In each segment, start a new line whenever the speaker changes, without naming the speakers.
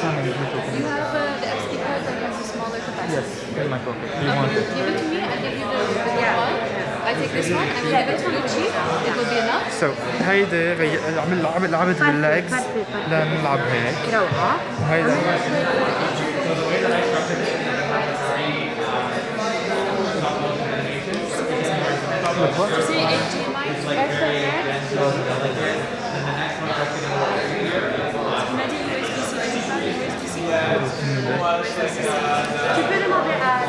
understanding of little things.
You have the SD card that has a smaller capacity.
Yes, in my pocket. Do you want it?
Give it to me, I give you the bigger one. I take this one, I will give it to Lucci. It will be enough.
So, هيدي لعبت بالليجز لنلعب هيك. وهيدا
See, HDMI. Tu peux demander à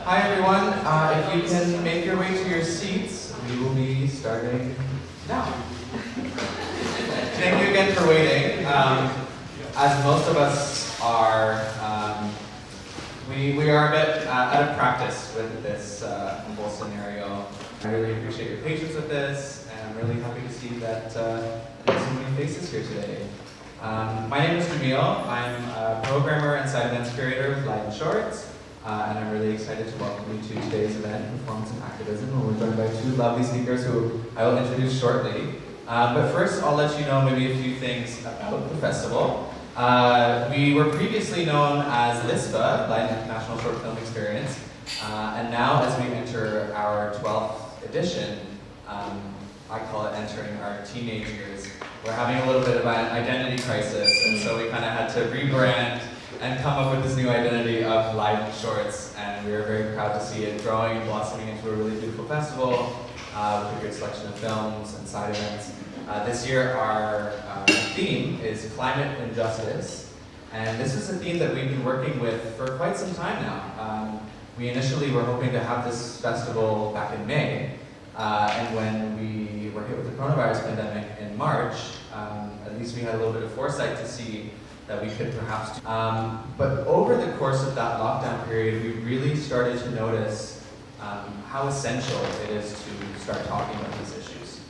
Hi everyone, if you can make your way to your seats, we will be starting now. Thank you again for waiting. As most of us are, we are a bit out of practice with this whole scenario. I really appreciate your patience with this, and I'm really happy to see that there's so many faces here today. My name is Jamil. I'm a programmer and site events curator of Light and Shorts. And I'm really excited to welcome you to today's event, Performance and Activism, and we're joined by two lovely speakers who I will introduce shortly. But first, I'll let you know maybe a few things about the festival. We were previously known as LISFA, Light International Short Film Experience, and now as we enter our 12th edition, I call it entering our teenage years, we're having a little bit of an identity crisis, and so we kind of had to rebrand and come up with this new identity of Light Shorts, and we are very proud to see it growing and blossoming into a really beautiful festival with a great selection of films and side events. This year our theme is climate injustice, and this is a theme that we've been working with for quite some time now. We initially were hoping to have this festival back in May, and when we were hit with the coronavirus pandemic in March, at least we had a little bit of foresight to see that we could perhaps do. But over the course of that lockdown period, we really started to notice how essential it is to start talking about these issues.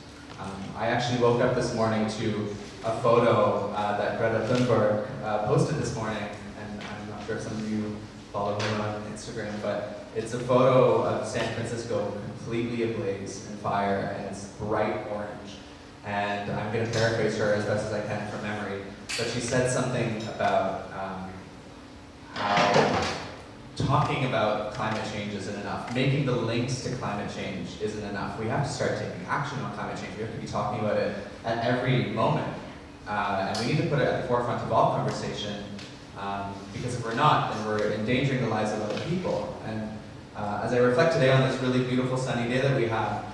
I actually woke up this morning to a photo that Greta Thunberg posted this morning, and I'm not sure if some of you follow her on Instagram, but it's a photo of San Francisco completely ablaze in fire, and it's bright orange. And I'm going to paraphrase her as best as I can from memory. But she said something about how talking about climate change isn't enough. Making the links to climate change isn't enough. We have to start taking action on climate change. We have to be talking about it at every moment. And we need to put it at the forefront of all conversation, because if we're not, then we're endangering the lives of other people. And as I reflect today on this really beautiful sunny day that we have,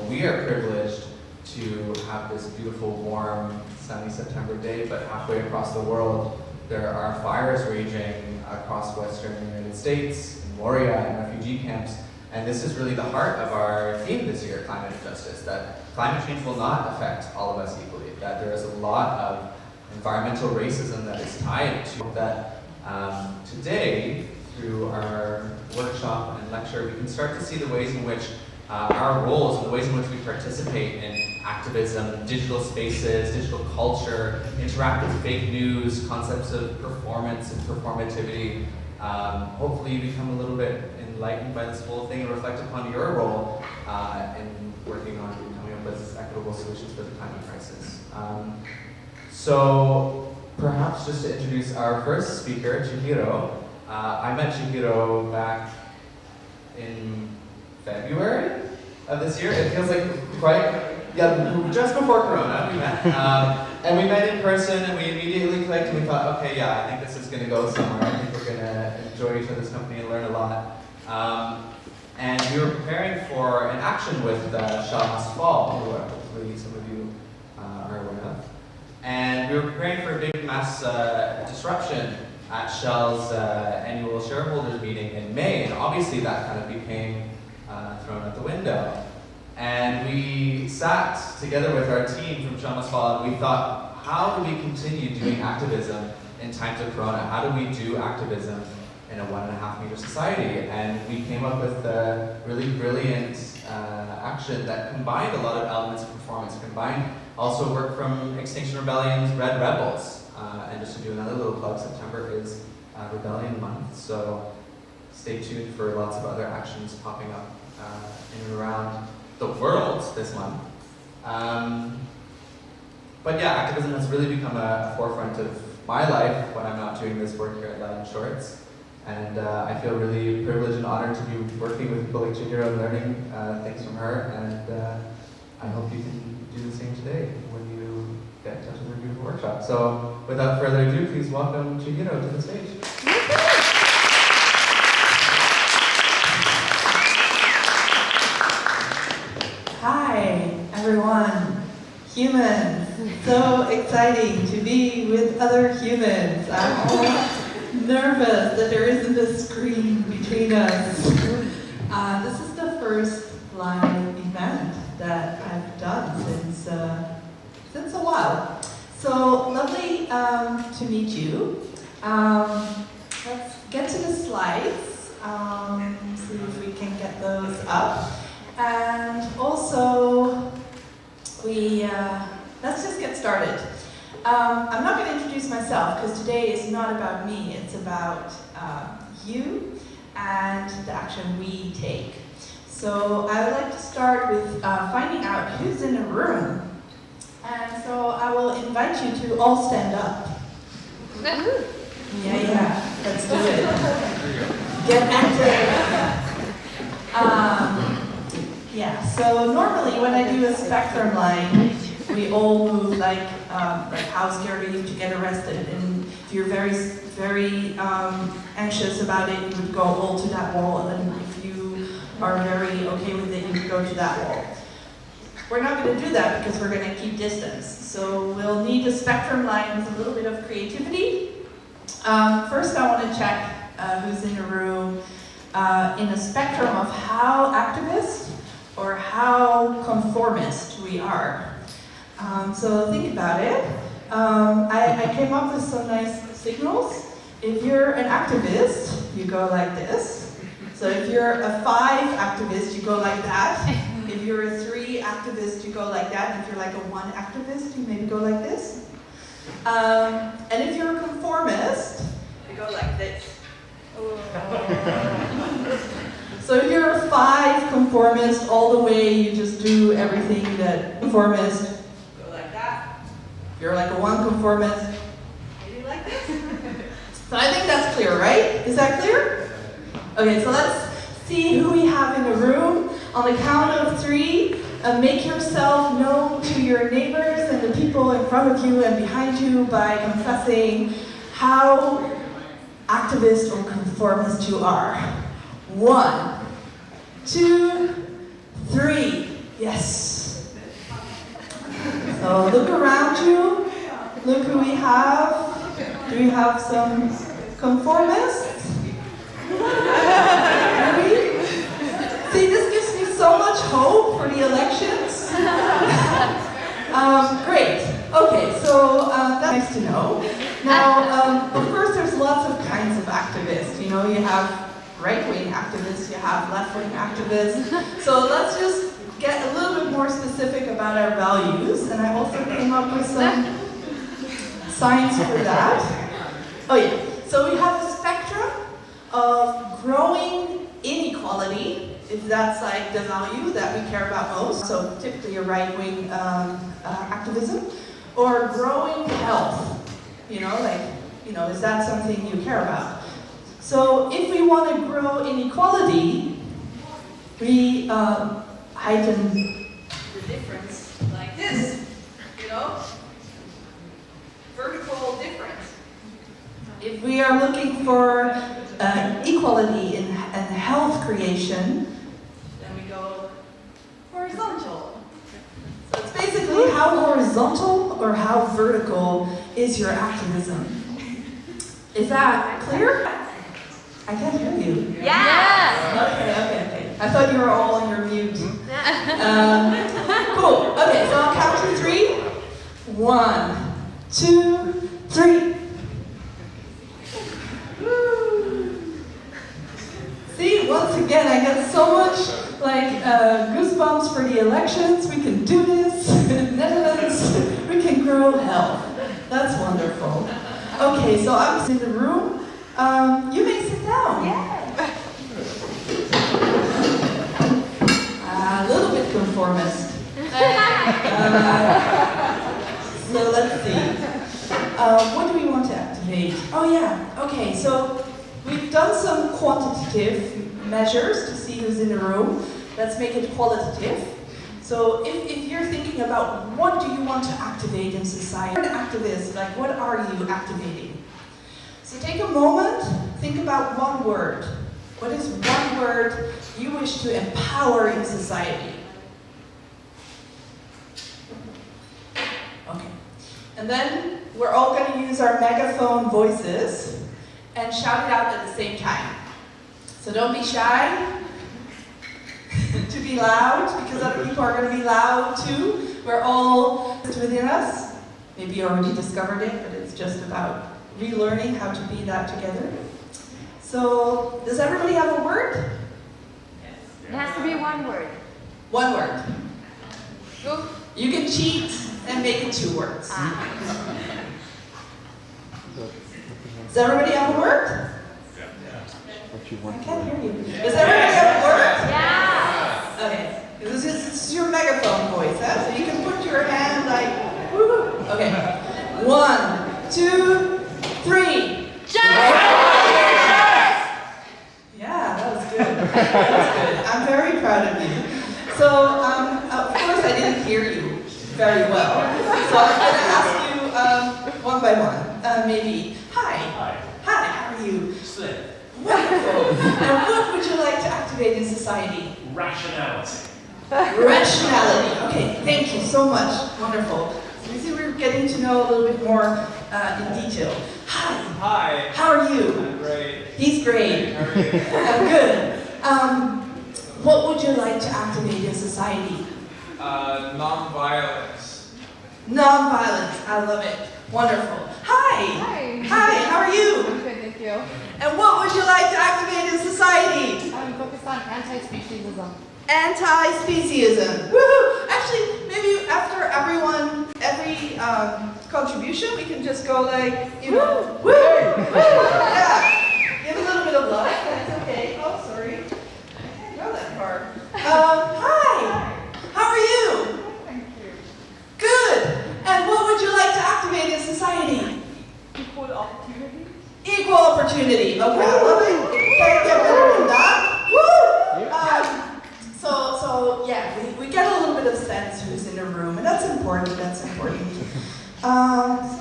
we are privileged to have this beautiful, warm, sunny September day, but halfway across the world, there are fires raging across Western United States, in Moria, and refugee camps. And this is really the heart of our theme this year, climate injustice, that climate change will not affect all of us equally, that there is a lot of environmental racism that is tied to that. Today, through our workshop and lecture, we can start to see the ways in which our roles and the ways in which we participate in activism, digital spaces, digital culture, interact with fake news, concepts of performance and performativity. Hopefully you become a little bit enlightened by this whole thing and reflect upon your role in working on coming up with equitable solutions for the climate crisis. So perhaps just to introduce our first speaker, Chihiro. I met Chihiro back in February of this year. It feels like just before Corona we met. And we met in person and we immediately clicked and we thought, okay, I think this is going to go somewhere. I think we're going to enjoy each other's company and learn a lot. And we were preparing for an action with Shah Must Fall, who hopefully some of you are aware of. And we were preparing for a big mass disruption at Shell's annual shareholders meeting in May, and obviously that kind of became thrown out the window. And we sat together with our team from Shah Must Fall, and we thought, how do we continue doing activism in times of Corona? How do we do activism in a 1.5 meter society? And we came up with a really brilliant action that combined a lot of elements of performance, combined also work from Extinction Rebellion's Red Rebels. And just to do another little plug, September is Rebellion Month, so stay tuned for lots of other actions popping up in and around the world this month. But yeah, activism has really become a forefront of my life when I'm not doing this work here at Lion Shorts. And I feel really privileged and honored to be working with people like Chihiro and learning things from her. And I hope you can do the same today when you get in touch with her beautiful workshop. So without further ado, please welcome Chihiro to the stage.
Hi, everyone. Humans. So exciting to be with other humans. I'm all nervous that there isn't a screen between us. This is the first live event that I've done since a while. So lovely to meet you. Let's get to the slides. See if we can get those up. And also, let's just get started. I'm not going to introduce myself because today is not about me, it's about you and the action we take. So I would like to start with finding out who's in the room. And so I will invite you to all stand up. Yeah, let's do it. Get active. Yeah, so normally when I do a spectrum line, we all move like how scared are you to get arrested? And if you're very anxious about it, you would go all to that wall, and then if you are very okay with it, you would go to that wall. We're not going to do that because we're going to keep distance. So we'll need a spectrum line with a little bit of creativity. First I want to check who's in the room in a spectrum of how activist or how conformist we are. So think about it. I came up with some nice signals. If you're an activist, you go like this. So if you're a 5 activist, you go like that. If you're a 3 activist, you go like that. And if you're like a 1 activist, you maybe go like this. And if you're a conformist, you go like this. So if you're a 5 conformist, all the way you just do everything that conformist, go like that. If you're like a 1 conformist, maybe like this. So I think that's clear, right? Is that clear? Okay, so let's see who we have in the room. On the count of 3, make yourself known to your neighbors and the people in front of you and behind you by confessing how activist or conformist you are. 1, 2, 3. Yes. So look around you. Look who we have. Do we have some conformists? Maybe? See, this gives me so much hope for the elections. Great. Okay, so that's nice to know. Now, of course, there's lots of kinds of activists. You know, you have right-wing activists, you have left-wing activists. So let's just get a little bit more specific about our values. And I also came up with some science for that. Oh yeah, so we have a spectrum of growing inequality, if that's like the value that we care about most. So typically a right-wing activism, or growing health. You know, like, you know, is that something you care about? So if we want to grow inequality, we heighten the difference like this, you know? Vertical difference. If we are looking for equality in health creation, then we go horizontal. So it's basically how horizontal or how vertical is your activism. Is that clear? I can't hear you.
Yeah.
Okay. I thought you were all on your mute. Cool. Okay, so I'll count to 3. 1, 2, 3. Woo. See, once again, I get so much goosebumps for the elections. We can do this. Netherlands, we can grow health. That's wonderful. Okay, so I'm in the room. You may sit down.
Yeah.
A little bit conformist. So let's see. What do we want to activate? Oh yeah, okay, so we've done some quantitative measures to see who's in the room. Let's make it qualitative. So if you're thinking about what do you want to activate in society, you're an activist, like what are you activating? So take a moment, think about one word. What is one word you wish to empower in society? Okay. And then we're all going to use our megaphone voices and shout it out at the same time. So don't be shy to be loud, because other people are going to be loud too. We're all within us. Maybe you already discovered it, but it's just about relearning how to be that together. So, does everybody have a word?
It has to be one word.
One word. You can cheat and make it 2 words. Does everybody have a word? I can't hear you. Does everybody have a word?
Yeah.
Okay. This is your megaphone voice, huh? So you can put your hand like, woo. Okay. 1, 2, 3. Yeah, that was good. That was good. I'm very proud of you. So, of course, I didn't hear you very well. So I'm going to ask you one by one. Maybe, hi. Hi, how are you?
Slim.
Wonderful. And what would you like to activate in society?
Rationality.
Rationality. Okay, thank you so much. Wonderful. So you see, we're getting to know a little bit more in detail. Hi.
Hi.
How are you?
I'm great.
He's great.
How are you?
I'm good. What would you like to activate in society?
Non-violence.
Non-violence. I love it. Wonderful. Hi.
Hi.
Hi. How are you?
I'm good, thank you.
And what would you like to activate in society?
I'm focused on anti-speciesism.
Anti-speciesism. Woohoo! Actually, maybe after every contribution, we can just go like, you know, woo! Yeah. Give a little bit of love. That's okay. Oh, sorry. I can't go that far. Hi. How are you?
Thank you.
Good. And what would you like to activate in society?
Equal opportunity.
Equal opportunity. Okay, I love it. Can't get better than that. Woo! So yeah, we get a little bit of sense who's in the room, and that's important. That's important. So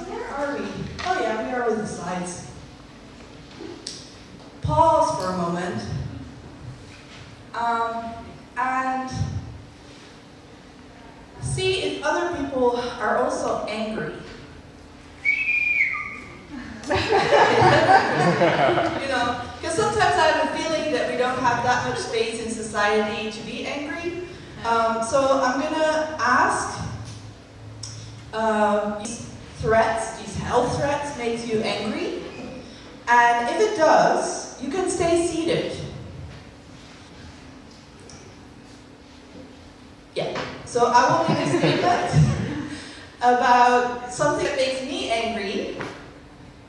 where are we? Oh yeah, we are with the slides. Pause for a moment, and see if other people are also angry. You know, because sometimes I have a feeling that we don't have that much space in society to be angry. So I'm gonna ask, these threats, these health threats, makes you angry? And if it does, you can stay seated. Yeah. So I will make a statement about something that makes me angry.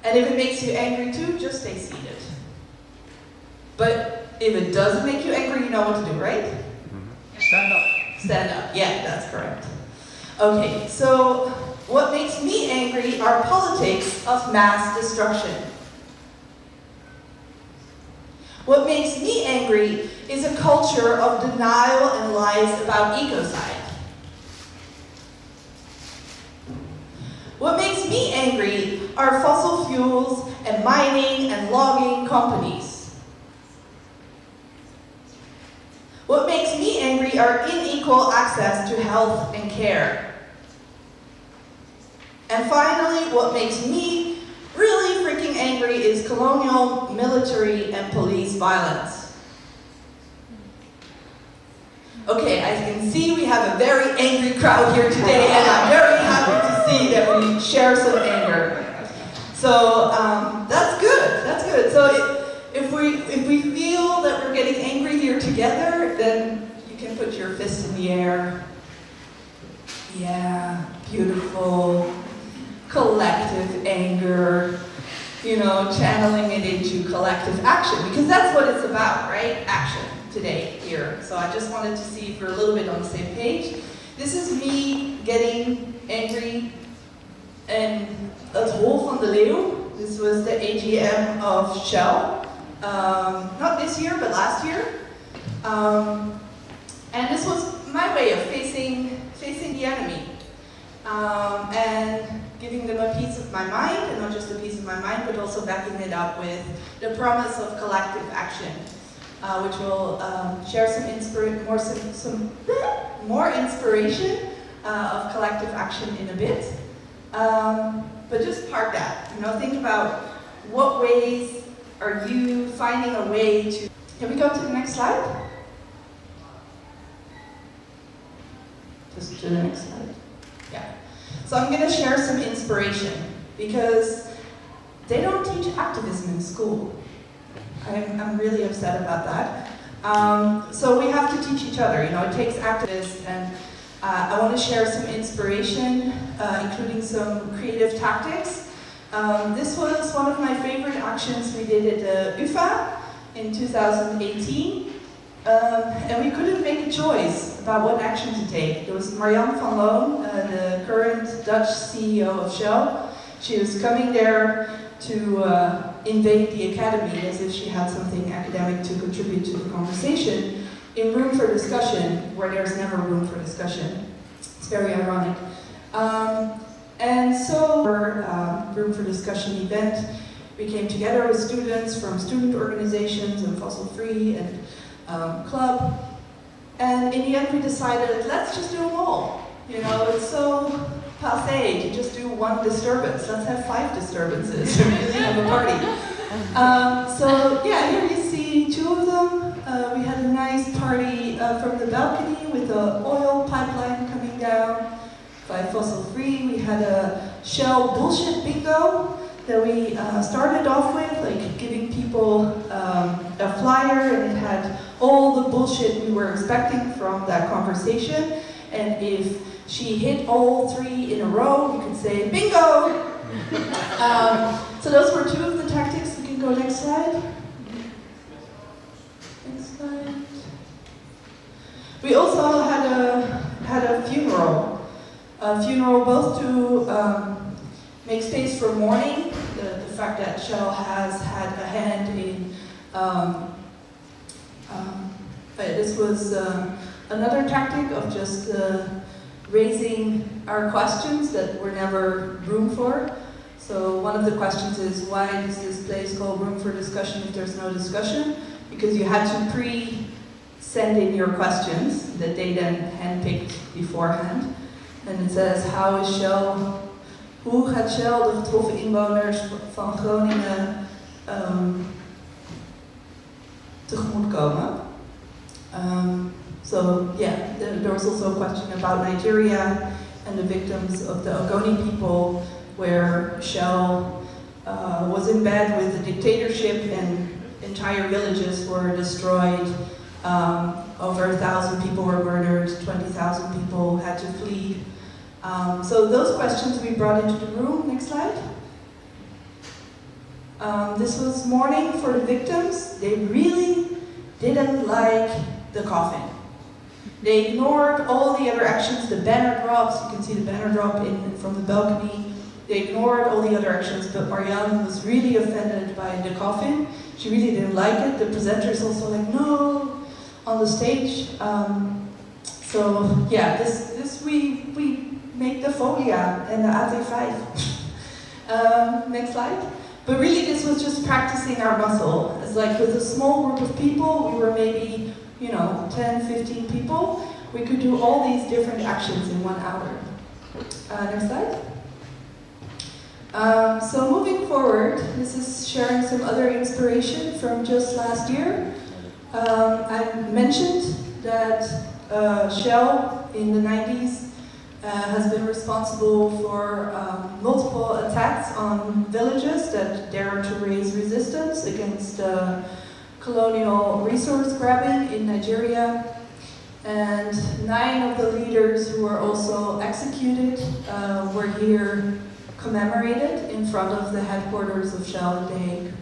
And if it makes you angry too, just stay seated. But if it doesn't make you angry, you know what to do, right?
Stand up.
Stand up. Yeah, that's correct. Okay, so what makes me angry are politics of mass destruction. What makes me angry is a culture of denial and lies about ecocide. What makes me angry are fossil fuels and mining and logging companies. What makes me angry are unequal access to health and care. And finally, what makes me really freaking angry is colonial, military, and police violence. Okay, as you can see, we have a very angry crowd here today, and I'm very happy to see that we share some energy. longer. So that's good. That's good. So if we feel that we're getting angry here together, then you can put your fist in the air. Yeah, beautiful. Collective anger. You know, channeling it into collective action, because that's what it's about, right? Action today here. So I just wanted to see if we're a little bit on the same page. This is me getting angry and het Hol van de Leeuw. This was the AGM of Shell. Not this year, but last year. And this was my way of facing the enemy. And giving them a piece of my mind, and not just a piece of my mind, but also backing it up with the promise of collective action, which will share some more inspiration of collective action in a bit. But just park that, you know, think about what ways are you finding a way to... Can we go to the next slide? Just to the next slide. Yeah. So I'm going to share some inspiration, because they don't teach activism in school. I'm really upset about that. So we have to teach each other. You know, it takes activists, and I want to share some inspiration, including some creative tactics. This was one of my favorite actions we did at the UvA in 2018. And we couldn't make a choice about what action to take. There was Marianne van Loon, the current Dutch CEO of Shell. She was coming there to invade the academy as if she had something academic to contribute to the conversation in room for discussion, where there's never room for discussion. It's very ironic. And so, our room for discussion event, we came together with students from student organizations and Fossil Free and club, and in the end we decided, let's just do them all. You know, it's so passé to just do one disturbance. Let's have 5 disturbances to really have a party. So yeah, here you see 2 of them. We had a nice party from the balcony with the oil pipeline coming down by Fossil Free. We had a Shell bullshit bingo that we started off with, like giving people a flyer, and it had all the bullshit we were expecting from that conversation. And if she hit all 3 in a row, you could say, bingo! So those were 2 of the tactics. We can go next slide. Next slide. We also had a funeral. A funeral both to make space for mourning, the fact that Shell has had a hand in, this was another tactic of just raising our questions that were never room for. So one of the questions is, why is this place called Room for Discussion if there's no discussion? Because you had to pre-send in your questions that they then handpicked beforehand. And it says, how is Shell... Hoe gaat Shell de getroffen inwoners van Groningen tegemoetkomen? So yeah, there was also a question about Nigeria and the victims of the Ogoni people, where Shell was in bed with the dictatorship and entire villages were destroyed. Over 1,000 people were murdered, 20,000 people had to flee. So those questions we brought into the room. Next slide. This was mourning for the victims. They really didn't like the coffin. They ignored all the other actions, the banner drops. You can see the banner drop from the balcony. They ignored all the other actions, but Marianne was really offended by the coffin. She really didn't like it. The presenters also like, no, on the stage. So yeah, this we make the folia and the AT5. Next slide. But really this was just practicing our muscle. It's like with a small group of people, we were maybe, 10, 15 people, we could do all these different actions in 1 hour. Next slide. So moving forward, this is sharing some other inspiration from just last year. I mentioned that Shell in the 90s has been responsible for multiple attacks on villages that dare to raise resistance against colonial resource grabbing in Nigeria. And 9 of the leaders who were also executed were here commemorated in front of the headquarters of Shell in The Hague,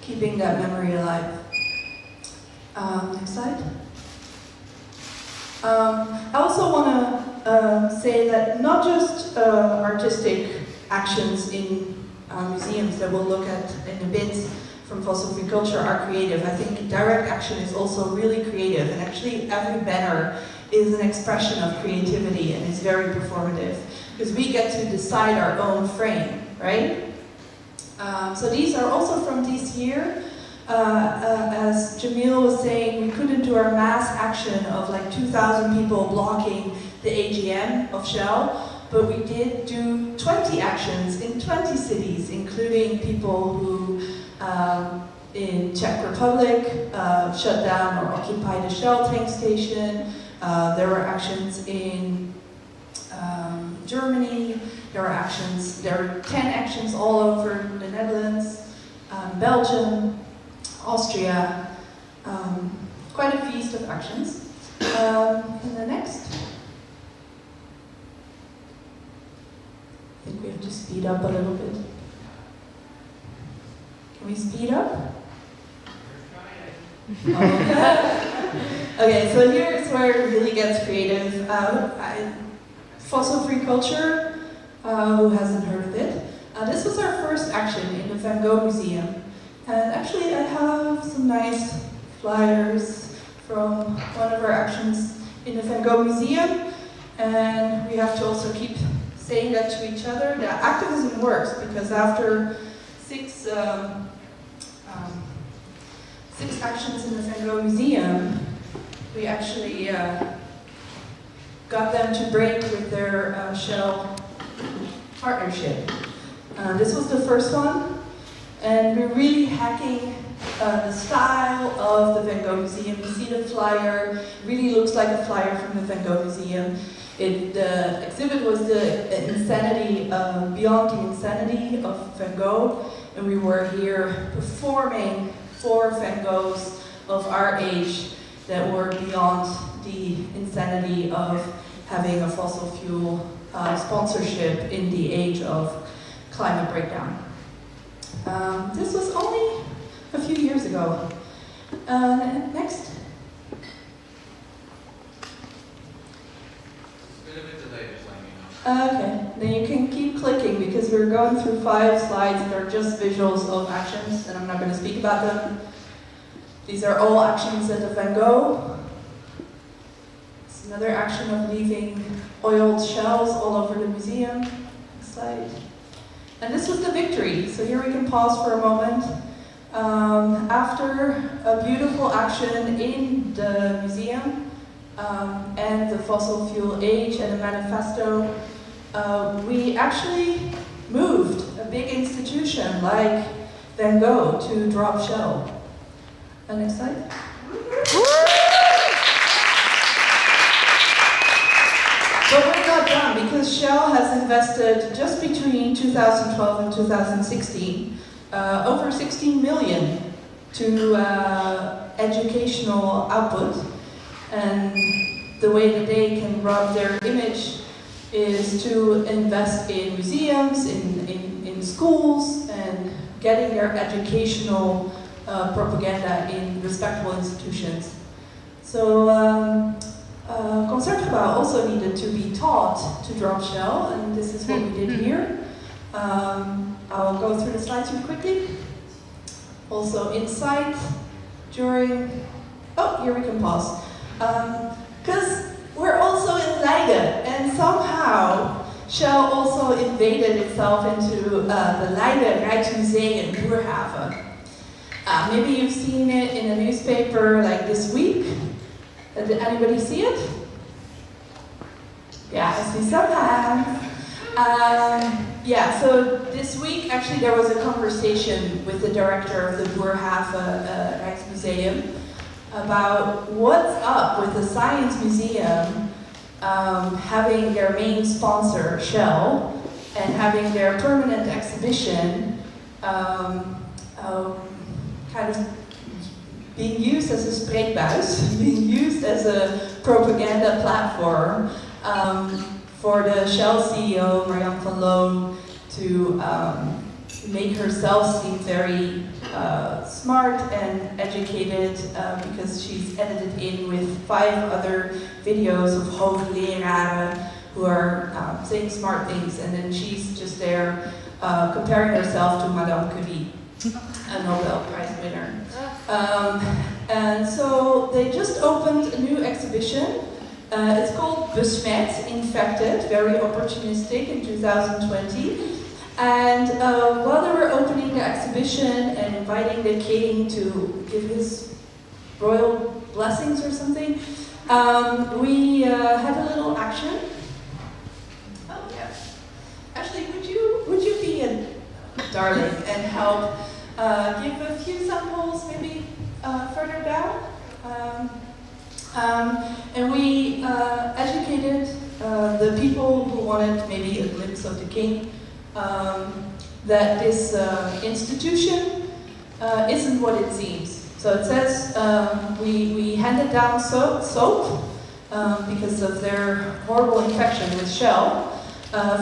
keeping that memory alive. Next slide. I also want to say that not just artistic actions in museums that we'll look at in a bit from fossil-free culture are creative. I think direct action is also really creative, and actually every banner is an expression of creativity and is very performative, because we get to decide our own frame, right? So these are also from this year. As Jamil was saying, we couldn't do our mass action of like 2,000 people blocking the AGM of Shell, but we did do 20 actions in 20 cities, including people who in Czech Republic shut down or occupied a Shell tank station. There were actions in Germany. There were 10 actions all over the Netherlands, Belgium, Austria, quite a feast of actions. And the next. I think we have to speed up a little bit. Can we speed up? Okay, so here's where it really gets creative. Fossil-free culture, who hasn't heard of it? This was our first action in the Van Gogh Museum. And actually I have some nice flyers from one of our actions in the Van Gogh Museum. And we have to also keep saying that to each other, that activism works, because after six actions in the Van Gogh Museum, we actually got them to break with their Shell partnership. This was the first one, and we're really hacking the style of the Van Gogh Museum. You see the flyer, it really looks like a flyer from the Van Gogh Museum. The exhibit was the insanity, beyond the insanity of Van Gogh, and we were here performing 4 Van Goghs of our age that were beyond the insanity of having a fossil fuel sponsorship in the age of climate breakdown. This was only a few years ago. Next. Okay, then you can keep clicking because we're going through 5 slides that are just visuals of actions, and I'm not going to speak about them. These are all actions at the Van Gogh. It's another action of leaving oiled shells all over the museum. Next slide. And this was the victory. So here we can pause for a moment. After a beautiful action in the museum and the fossil fuel age and a manifesto, we actually moved a big institution like Van Gogh to drop Shell. Next slide. But we're not done, because Shell has invested just between 2012 and 2016 over 16 million to educational output. And the way that they can rub their image is to invest in museums, in schools, and getting their educational propaganda in respectable institutions. So Concertgebouw also needed to be taught to drop Shell, and this is what we did here. I'll go through the slides really quickly. Also Insight during, oh, here we can pause. Because we're also in Leiden, and somehow Shell also invaded itself into the Leiden Rijksmuseum Boerhaven. Maybe you've seen it in a newspaper like this week. Did anybody see it? Yeah, I see some hands. Yeah, so this week actually there was a conversation with the director of the Boerhaven Rijksmuseum about what's up with the Science Museum having their main sponsor, Shell, and having their permanent exhibition kind of being used as a spreekbuis, being used as a propaganda platform for the Shell CEO, Marianne van Loon, to make herself seem very smart and educated because she's edited in with 5 other videos of hoogleraren who are saying smart things, and then she's just there comparing herself to Madame Curie, a Nobel Prize winner. And so they just opened a new exhibition. It's called Besmet, Infected, very opportunistic, in 2020. And while they were opening the exhibition and inviting the king to give his royal blessings or something, we had a little action. Oh yeah. Ashley, would you be a darling and help give a few samples, maybe further down? And we educated the people who wanted maybe a glimpse of the king that this institution isn't what it seems. So it says we handed down soap because of their horrible infection with Shell.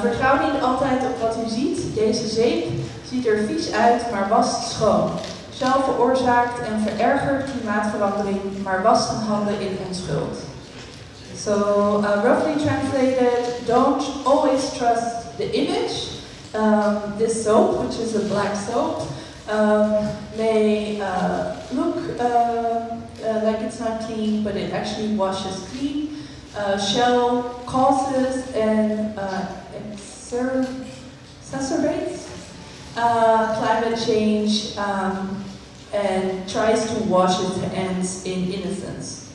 Vertrouw niet altijd op wat u ziet. Deze zeep ziet er vies uit, maar was schoon. Shell veroorzaakt en verergert klimaatverandering, maar wast een handen in onschuld. So roughly translated, don't always trust the image. This soap, which is a black soap, may look like it's not clean, but it actually washes clean. Shell causes and exacerbates climate change and tries to wash its hands in innocence.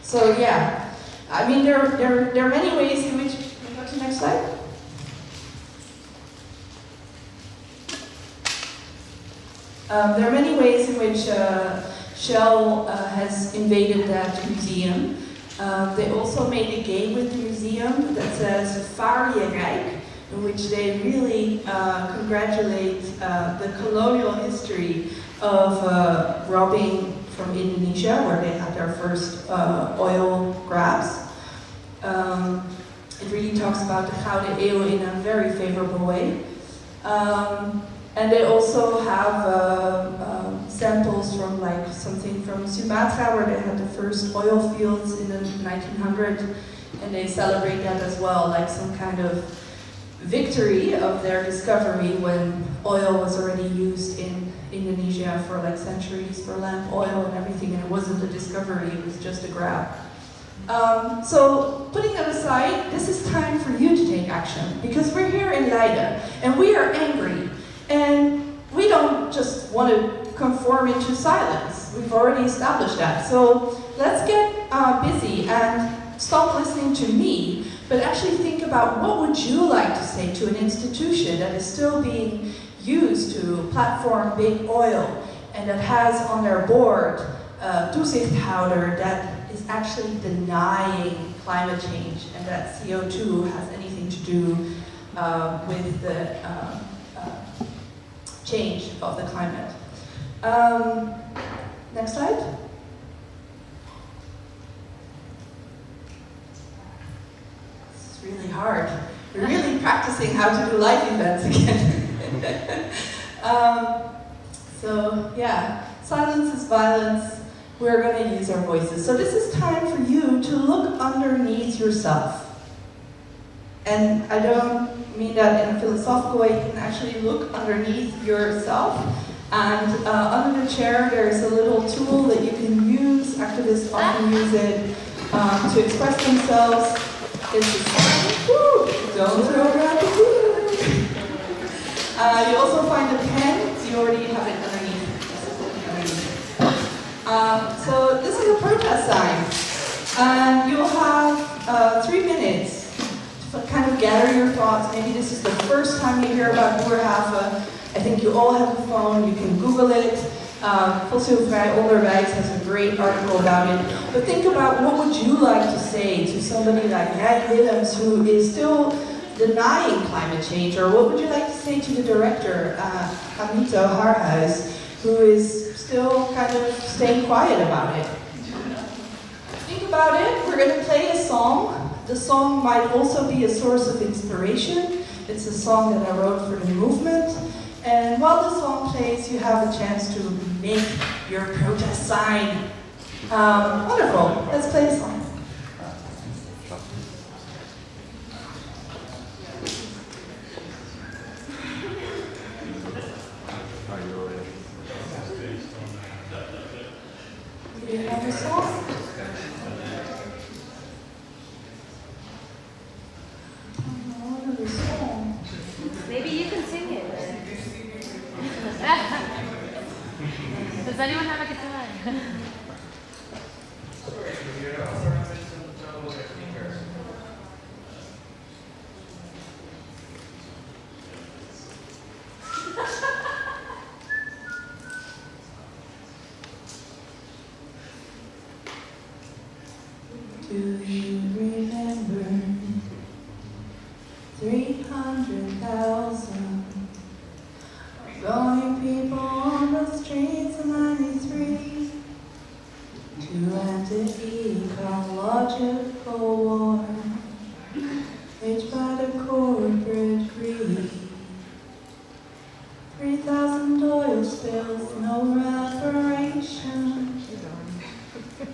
So yeah, I mean there are many ways in which. Can we go to the next slide? There are many ways in which Shell has invaded that museum. They also made a game with the museum that says Vaar je rijk, in which they really congratulate the colonial history of robbing from Indonesia, where they had their first oil grabs. It really talks about the Gouden Eeuw in a very favorable way. And they also have samples from like something from Sumatra, where they had the first oil fields in the 1900s, and they celebrate that as well, like some kind of victory of their discovery when oil was already used in Indonesia for like centuries for lamp oil and everything, and it wasn't a discovery, it was just a grab. So putting that aside, this is time for you to take action, because we're here in Leiden and we are angry. And we don't just want to conform into silence. We've already established that. So let's get busy and stop listening to me, but actually think about what would you like to say to an institution that is still being used to platform big oil and that has on their board a toezichthouder that is actually denying climate change and that CO2 has anything to do with the change of the climate. Next slide. This is really hard. We're really practicing how to do live events again. So yeah, silence is violence. We're going to use our voices. So this is time for you to look underneath yourself. And I don't mean that in a philosophical way. You can actually look underneath yourself. And under the chair, there's a little tool that you can use. Activists often use it to express themselves. It's a sign. Woo! Don't throw around the food. You also find a pen. You already have it underneath. So this is a protest sign. And you'll have 3 minutes to kind of gather your thoughts. Maybe this is the first time you hear about Boerhaven. I think you all have a phone, you can Google it. Fossielvrij Onderwijs has a great article about it. But think about what would you like to say to somebody like Jan Willems, who is still denying climate change, or what would you like to say to the director, Hamito Harhuis, who is still kind of staying quiet about it? Think about it. We're going to play a song. The song might also be a source of inspiration. It's a song that I wrote for the movement. And while the song plays, you have a chance to make your protest sign. Wonderful. Let's play the song. Do you have a song?
Maybe you can sing it. Does anyone have a guitar?
Do you remember 300,000 going people on the streets of 93 to end the ecological war waged by the corporate greed? 3,000 oil spills, no reparation.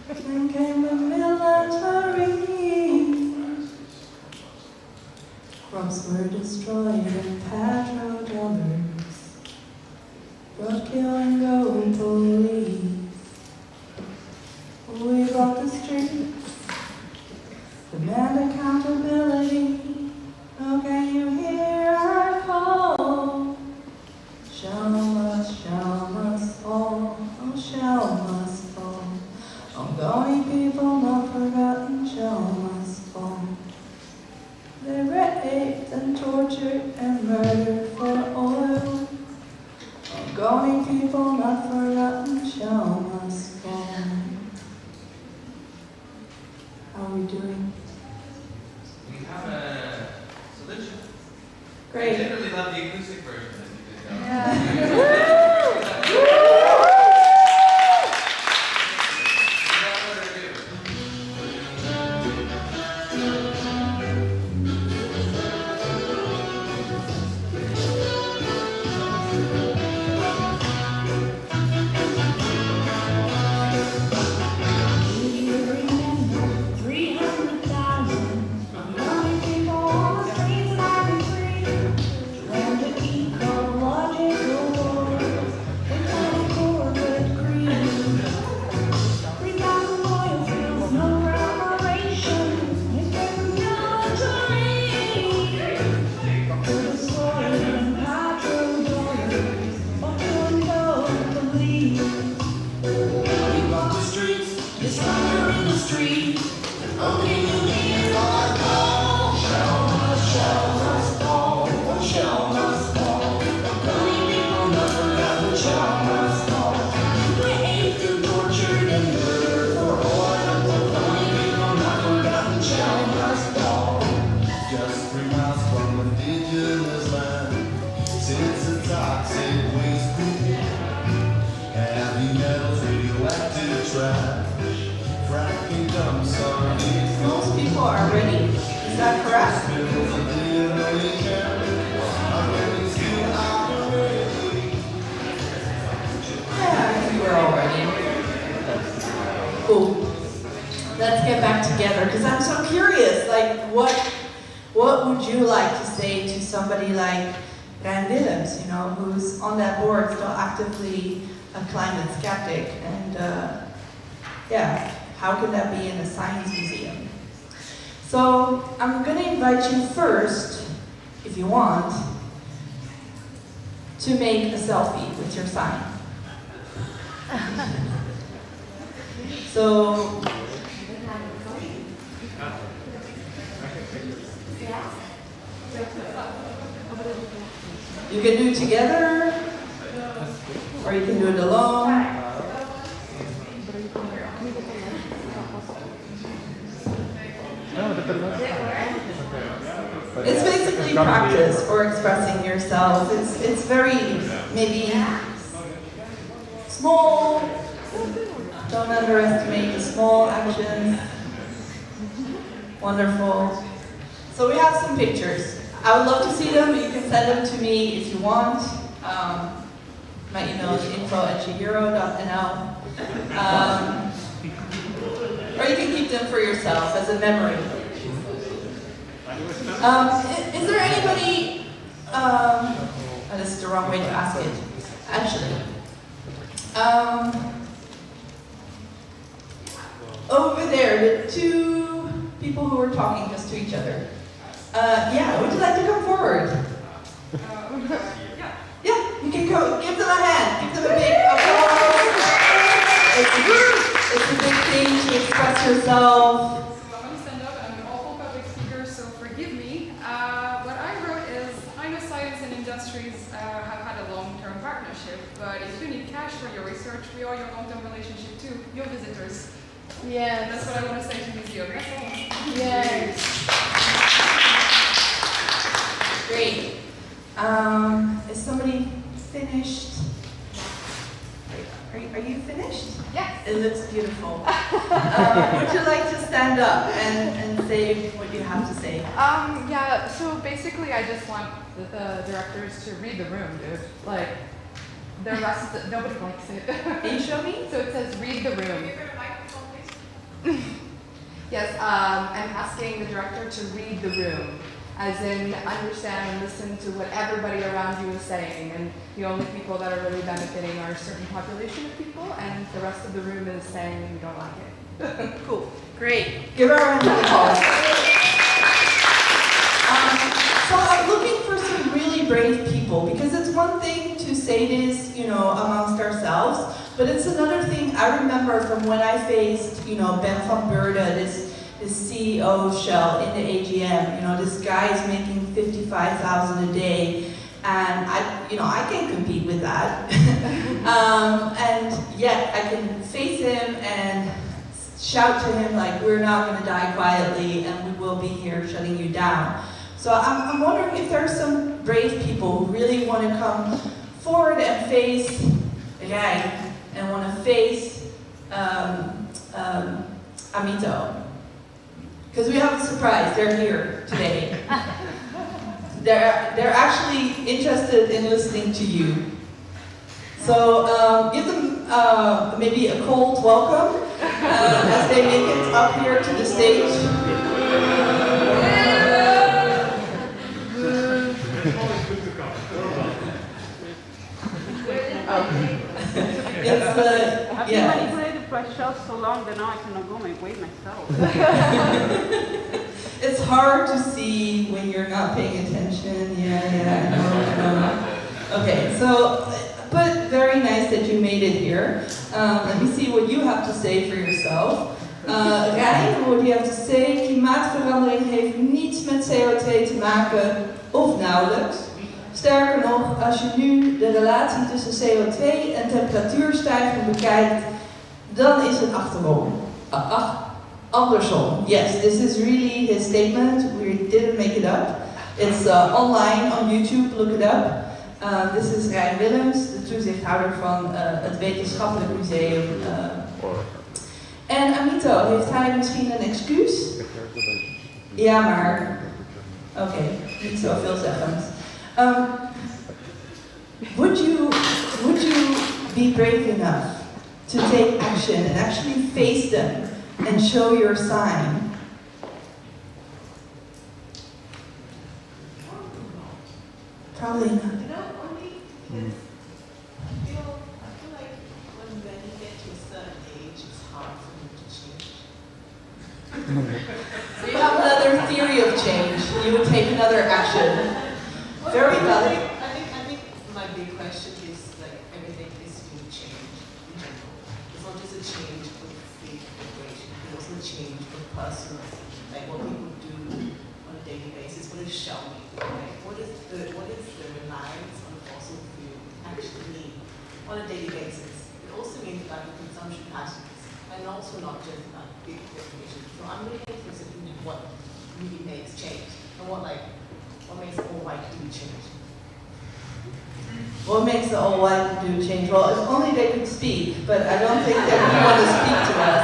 Then came the military. Crops were destroyed and petrodollars brought kill and go police. We brought the streets, demand accountability. Oh, can you hear our call? Shall must fall, oh, shall must fall. Ongoing people not forgotten, shall must fall. They raped and tortured and murdered for oil. Ongoing people not forgotten, shall must fall. How are we doing?
We have a solution.
Great.
I generally love the acoustic version that you did.
Yeah. Most people are ready. Is that correct? Yeah, I think we're all ready. Cool. Let's get back together because I'm so curious. Like, what would you like to say to somebody like Jan Willems, you know, who's on that board, still actively a climate skeptic, and yeah, how can that be in a science museum? So I'm going to invite you first, if you want, to make a selfie with your sign. So you can do it together. or you can do it alone. It's basically practice for expressing yourself. It's very, maybe small. Don't underestimate the small actions. Wonderful. So we have some pictures. I would love to see them, but you can send them to me if you want. My email is info@chihiro.nl. Or you can keep them for yourself as a memory. Is there anybody, this is the wrong way to ask it, actually. Over there, the two people who were talking just to each other. Yeah, would you like to come forward? Yeah, you can go, give them a hand, give them a big applause. It's a big thing to express yourself.
I'm going to stand up, and I'm an awful public speaker, so forgive me. What I wrote is, I know science and industries have had a long-term partnership, but if you need cash for your research, we are your long-term relationship too, your visitors.
Yes.
And that's what I want to say to museum. That's all.
Yes.
Great. Is somebody finished? Are you finished?
Yes.
It looks beautiful. Would you like to stand up and say what you have to say?
Yeah, so basically I just want the directors to read the room, dude. Like, the rest, nobody likes it.
Can you show me?
So it says read the room. Yes, I'm asking the director to read the room, as in understand and listen to what everybody around you is saying, and the only people that are really benefiting are a certain population of people, and the rest of the room is saying we don't like it.
Cool. Great. Give her a round of applause. So I'm looking for some really brave people, because it's one thing to say this, amongst ourselves, but it's another thing. I remember from when I faced, Ben van Beurden, this CEO shell in the AGM. This guy is making $55,000 a day, and I can't compete with that. And yet I can face him and shout to him like, we're not going to die quietly, and we will be here shutting you down. So I'm wondering if there are some brave people who really want to come forward and face a guy and want to face Amito. Because we have a surprise, they're here today. They're actually interested in listening to you. So give them maybe a cold welcome as they make it up here to the stage.
Have you manipulated my shelf so long that now I cannot go my way myself?
It's hard to see when you're not paying attention. Yeah. No. Okay, so, but very nice that you made it here. Let me see what you have to say for yourself. Rijn, what do you have to say? Klimaatverandering heeft niets met CO2 te maken, of nauwelijks. Sterker nog, als je nu de relatie tussen CO2 en temperatuurstijging bekijkt, dan is het andersom. Yes, this is really his statement. We didn't make it up. It's online on YouTube, look it up. This is Rijn Willems, de toezichthouder van het Wetenschappelijk Museum. En Amito, heeft hij misschien een excuus? Ja, maar... Oké, niet zo veelzeggend. Would you be brave enough to take action and actually face them and show your sign? Probably not.
I feel like when you get to a certain age, it's hard for you to change.
So you have another theory of change. You would take another action. Very valid.
I think my big question is like everything is being changed in general. It's not just a change with the equation, it's also a change with personal, like what people do on a daily basis. What is showing? Like what is the reliance on fossil fuel actually mean on a daily not just big definitions. So I'm really interested in what really makes change and what makes all white do change.
What makes the all white do change? Well, if only they could speak, but I don't think they would want to speak to us.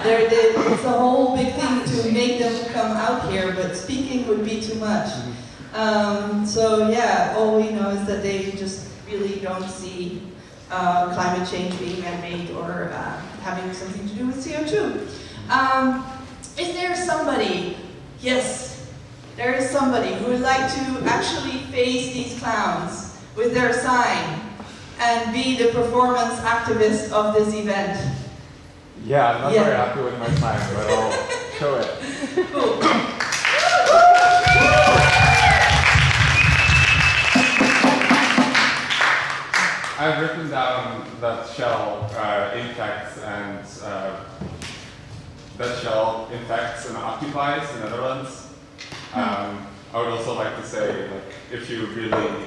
It's a whole big thing to make them come out here, but speaking would be too much. So yeah, all we know is that they just really don't see climate change being man-made or having something to do with CO2. Is there somebody? Yes, there is somebody who would like to actually face these clowns with their sign and be the performance activist of this event.
Yeah, I'm not very happy with my sign, but I'll show it.
Cool.
I've written down that shell infects and occupies the Netherlands. I would also like to say, if you really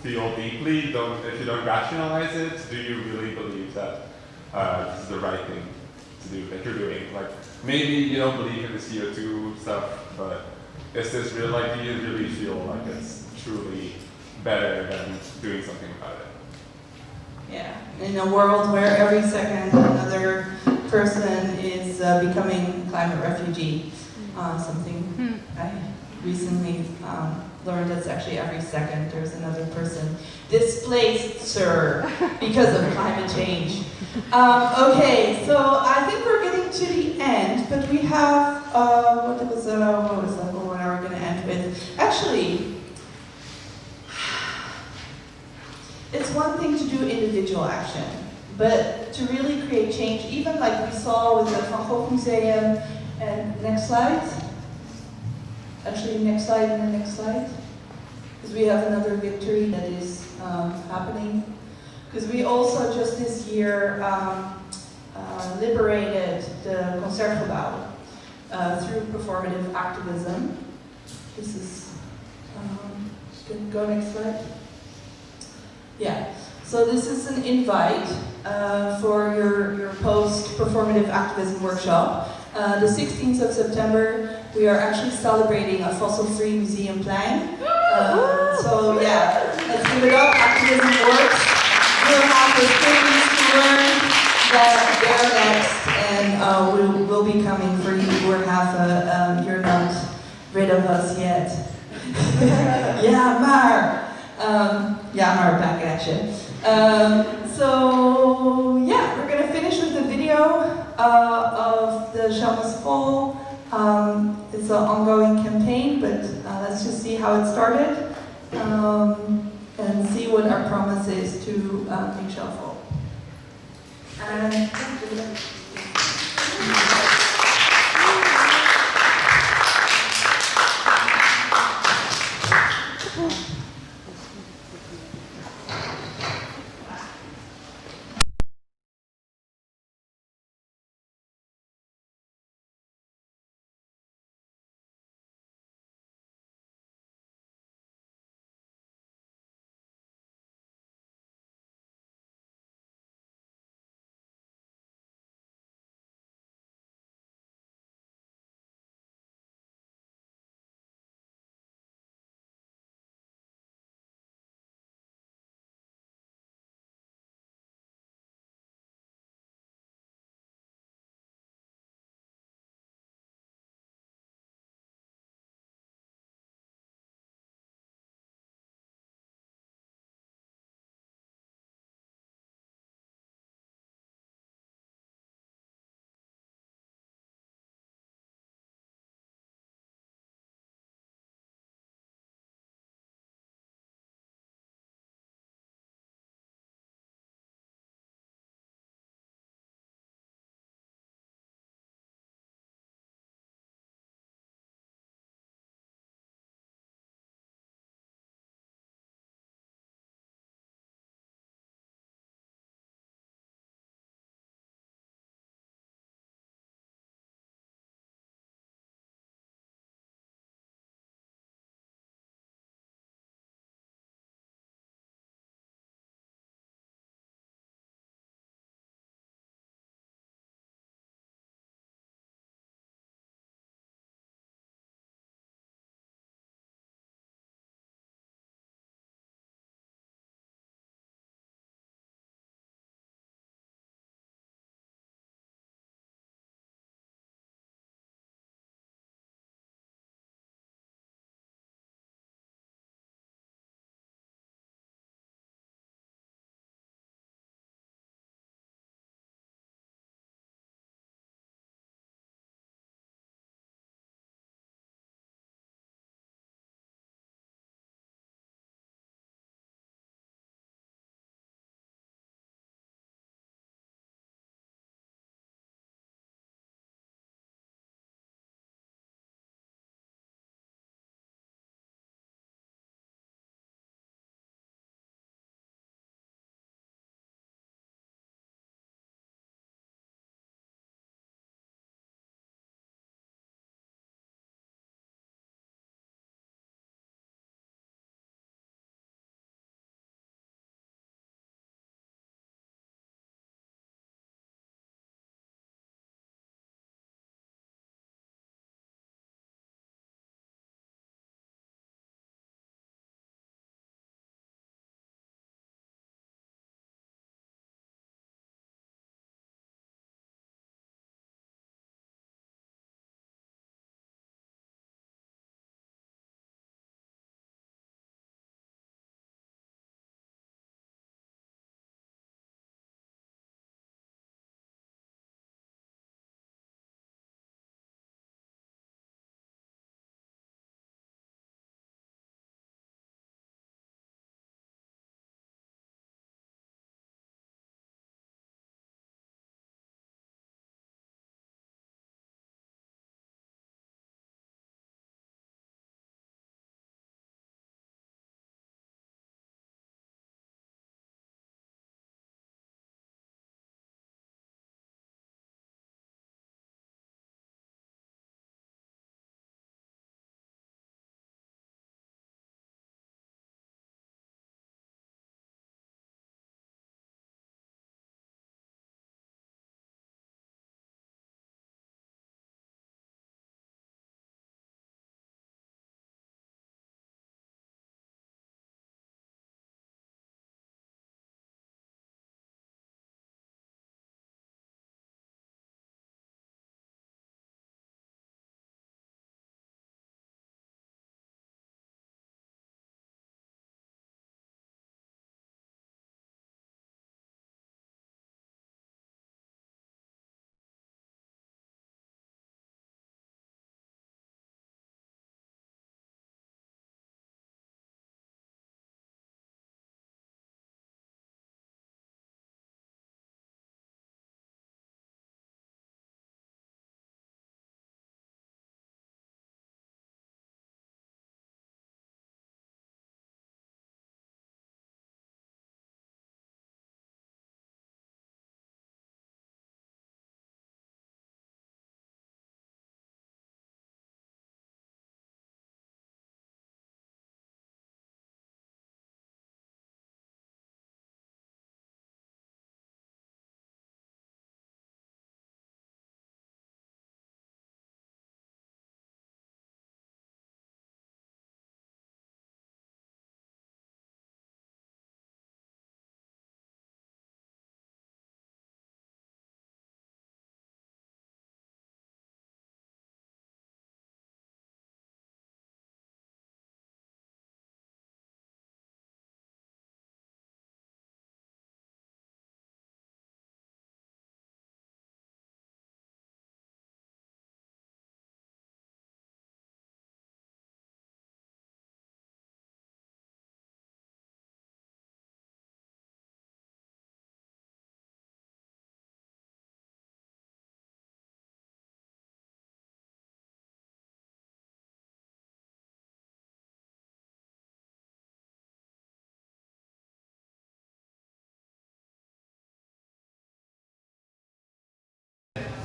feel deeply, if you don't rationalize it, do you really believe that this is the right thing to do that you're doing? Maybe you don't believe in the CO2 stuff, but is this real? Do you really feel like it's truly better than doing something about it?
Yeah, in a world where every second another person is becoming a climate refugee, something I recently learned that's actually every second there's another person displaced, sir, because of climate change. Okay, so I think we're getting to the end, but we have, what are we going to end with? Actually, it's one thing to do individual action, but to really create change, even like we saw with the Van Gogh Museum, and next slide. Actually, next slide and the next slide. Because we have another victory that is happening. Because we also just this year liberated the Concertgebouw through performative activism. This is, go next slide. Yeah, so this is an invite for your post-performative activism workshop. The 16th of September, we are actually celebrating a fossil-free museum plan. So yeah, let's give it up. Activism works. We'll have the students to learn that they're next, and we'll be coming for you. You're not rid of us yet. Ja, maar back at you. So yeah, we're gonna finish with the video of the Shell Must Fall. It's an ongoing campaign, but let's just see how it started and see what our promise is to make Shell fall. And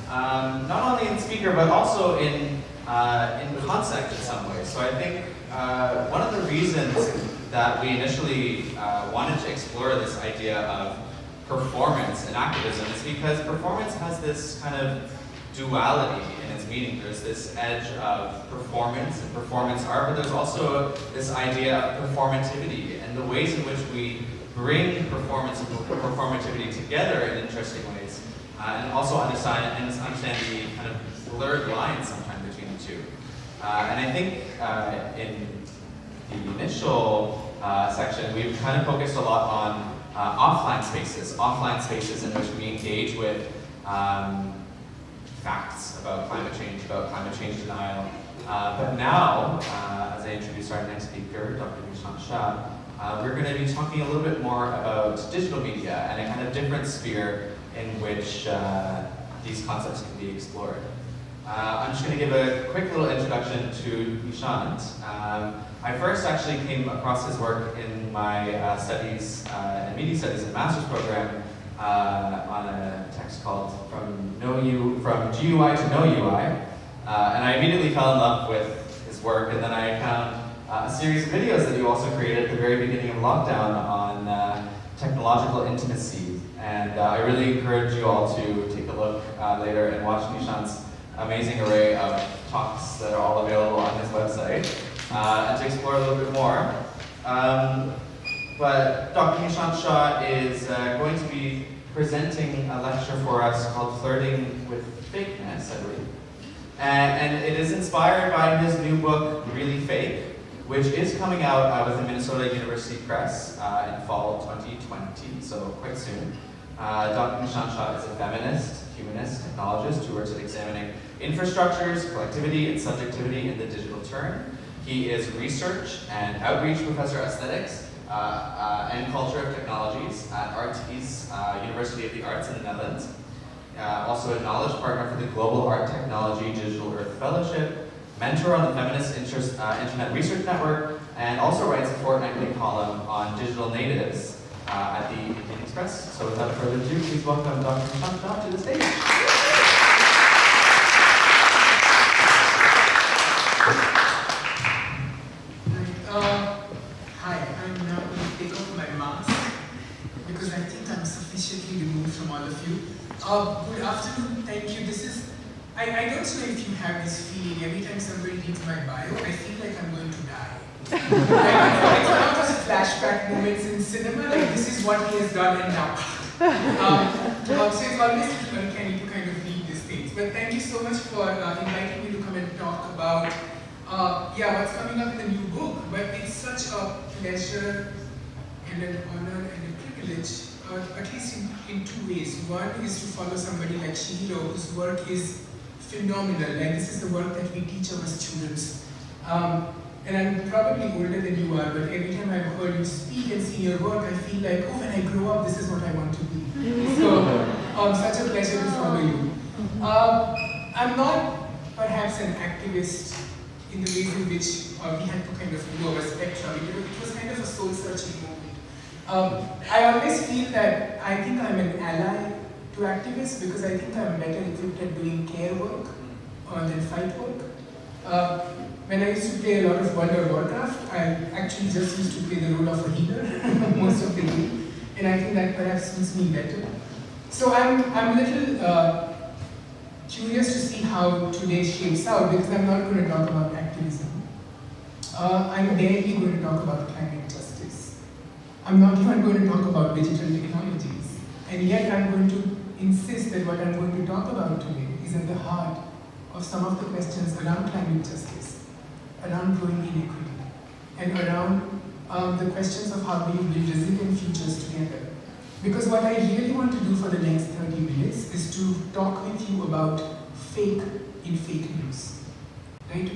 not only in speaker, but also in concept in some ways. So I think one of the reasons that we initially wanted to explore this idea of performance and activism is because performance has this kind of duality in its meaning. There's this edge of performance and performance art, but there's also this idea of performativity and the ways in which we bring performance and performativity together in interesting ways, and also understand the kind of blurred lines sometimes between the two. And I think in the initial section, we've kind of focused a lot on offline spaces in which we engage with facts about climate change denial. But now, as I introduce our next speaker, Dr. Nishant Shah, we're going to be talking a little bit more about digital media and a kind of different sphere in which these concepts can be explored. I'm just going to give a quick little introduction to Nishant. I first actually came across his work in my studies in media studies and master's program on a text called From GUI to No UI. And I immediately fell in love with his work, and then I found a series of videos that you also created at the very beginning of lockdown on technological intimacy. And I really encourage you all to take a look later and watch Nishant's amazing array of talks that are all available on his website, and to explore a little bit more. But Dr. Nishant Shah is going to be presenting a lecture for us called Flirting with Fakeness, I believe. And it is inspired by his new book, Really Fake, which is coming out with the Minnesota University Press in fall 2020, so quite soon. Dr. Nishant Shah is a feminist, humanist, technologist who works at examining infrastructures, collectivity, and subjectivity in the digital turn. He is research and outreach professor of aesthetics and culture of technologies at ArtEZ University of the Arts in the Netherlands. Also a knowledge partner for the Global Art Technology Digital Earth Fellowship, mentor on the Feminist Internet Research Network, and also writes a fortnightly column on digital natives at the Indian Express. So without further ado, please welcome Dr. Nishant Shah to the stage.
Hi, I'm now going to take off my mask because I think I'm sufficiently removed from all of you. Good afternoon, thank you. I don't know if you have this feeling every time somebody reads my bio, I feel like I'm going to die. It's one of those flashback moments in cinema, like this is what he has done and now. So it's always uncanny to kind of read these things. But thank you so much for inviting me to come and talk about what's coming up in the new book. But it's such a pleasure and an honor and a privilege, at least in two ways. One is to follow somebody like Chihiro, whose work is phenomenal. Like this is the work that we teach our students. And I'm probably older than you are, but every time I've heard you speak and see your work, I feel like, oh, when I grow up, this is what I want to be. So, such a pleasure to follow you. I'm not perhaps an activist in the ways in which we had to kind of do our spectrum. It was kind of a soul-searching moment. I always feel that I think I'm an ally to activists because I think I'm better equipped at doing care work than fight work. When I used to play a lot of World of Warcraft, I actually just used to play the role of a healer most of the game, and I think that perhaps suits me better. So I'm a little curious to see how today shapes out because I'm not going to talk about activism. I'm barely going to talk about climate justice. I'm not even going to talk about digital technologies, and yet I'm going to insist that what I'm going to talk about today is at the heart of some of the questions around climate justice, around growing inequity, and around the questions of how we build resilient futures together. Because what I really want to do for the next 30 minutes is to talk with you about fake in fake news. Right?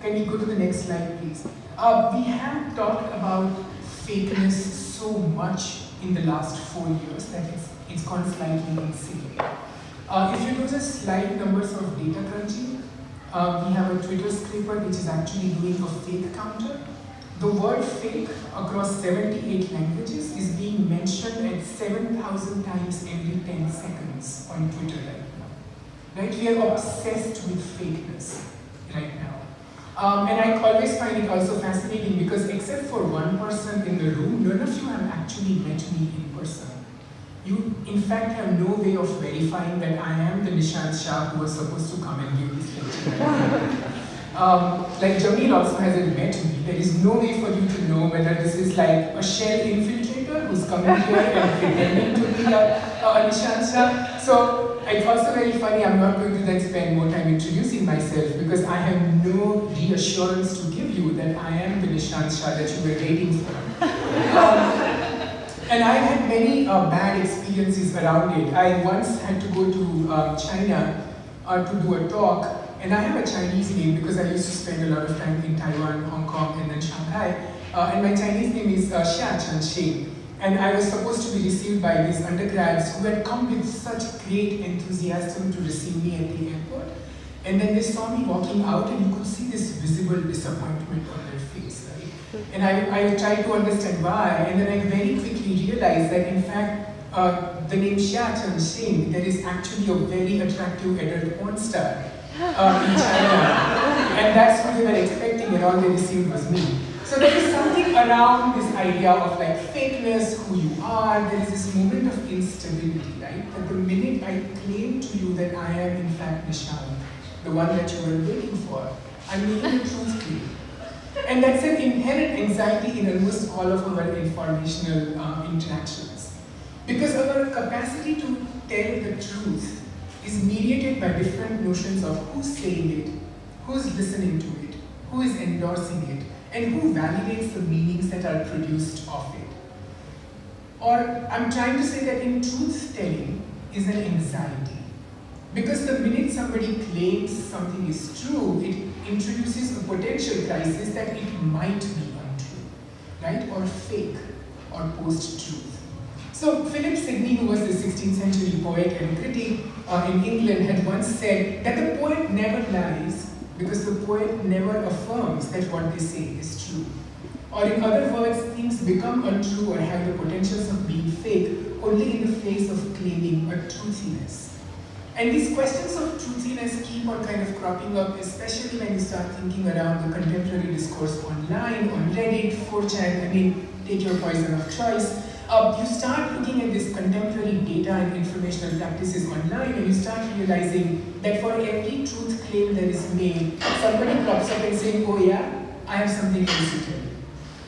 Can we go to the next slide, please? We have talked about fakeness so much in the last 4 years that it's gone slightly insane. If you do just slide numbers of data crunching, we have a Twitter scraper which is actually doing a fake counter. The word fake across 78 languages is being mentioned at 7,000 times every 10 seconds on Twitter right now. right? We are obsessed with fakeness right now. And I always find it also fascinating because except for one person in the room, none of you have actually met me in person. You, in fact, have no way of verifying that I am the Nishant Shah who was supposed to come and give this lecture. Like Jamil also hasn't met me. There is no way for you to know whether this is like a shell infiltrator who's coming here and pretending to be a Nishant Shah. So it's also very funny, I'm not going to then spend more time introducing myself because I have no reassurance to give you that I am the Nishant Shah that you were waiting for. And I had many bad experiences around it. I once had to go to China to do a talk, and I have a Chinese name because I used to spend a lot of time in Taiwan, Hong Kong, and then Shanghai. And my Chinese name is Xia Chenxing. And I was supposed to be received by these undergrads who had come with such great enthusiasm to receive me at the airport. And then they saw me walking out, and you could see this visible disappointment on their face, right? And I tried to understand why, and then I very quickly realized that in fact, the name Xia Chenxing, there is actually a very attractive adult porn star in China. And that's what they were expecting, and all they received was me. So there is something around this idea of like fakeness, who you are. There is this moment of instability, right? That the minute I claim to you that I am in fact Nishant, the one that you were waiting for, I'm making a truth claim. And that's an inherent anxiety in almost all of our informational interactions. Because our capacity to tell the truth is mediated by different notions of who's saying it, who's listening to it, who is endorsing it, and who validates the meanings that are produced of it. Or I'm trying to say that in truth-telling is an anxiety. Because the minute somebody claims something is true, it introduces a potential crisis that it might be untrue, right? Or fake, or post-truth. So Philip Sidney, who was the 16th century poet and critic in England, had once said that the poet never lies because the poet never affirms that what they say is true. Or in other words, things become untrue or have the potentials of being fake only in the face of claiming a truthiness. And these questions of truthiness keep on kind of cropping up, especially when you start thinking around the contemporary discourse online, on Reddit, 4chan, I mean, take your poison of choice. You start looking at this contemporary data and informational practices online, and you start realizing that for every truth claim that is made, somebody crops up and saying, oh yeah, I have something else to tell you.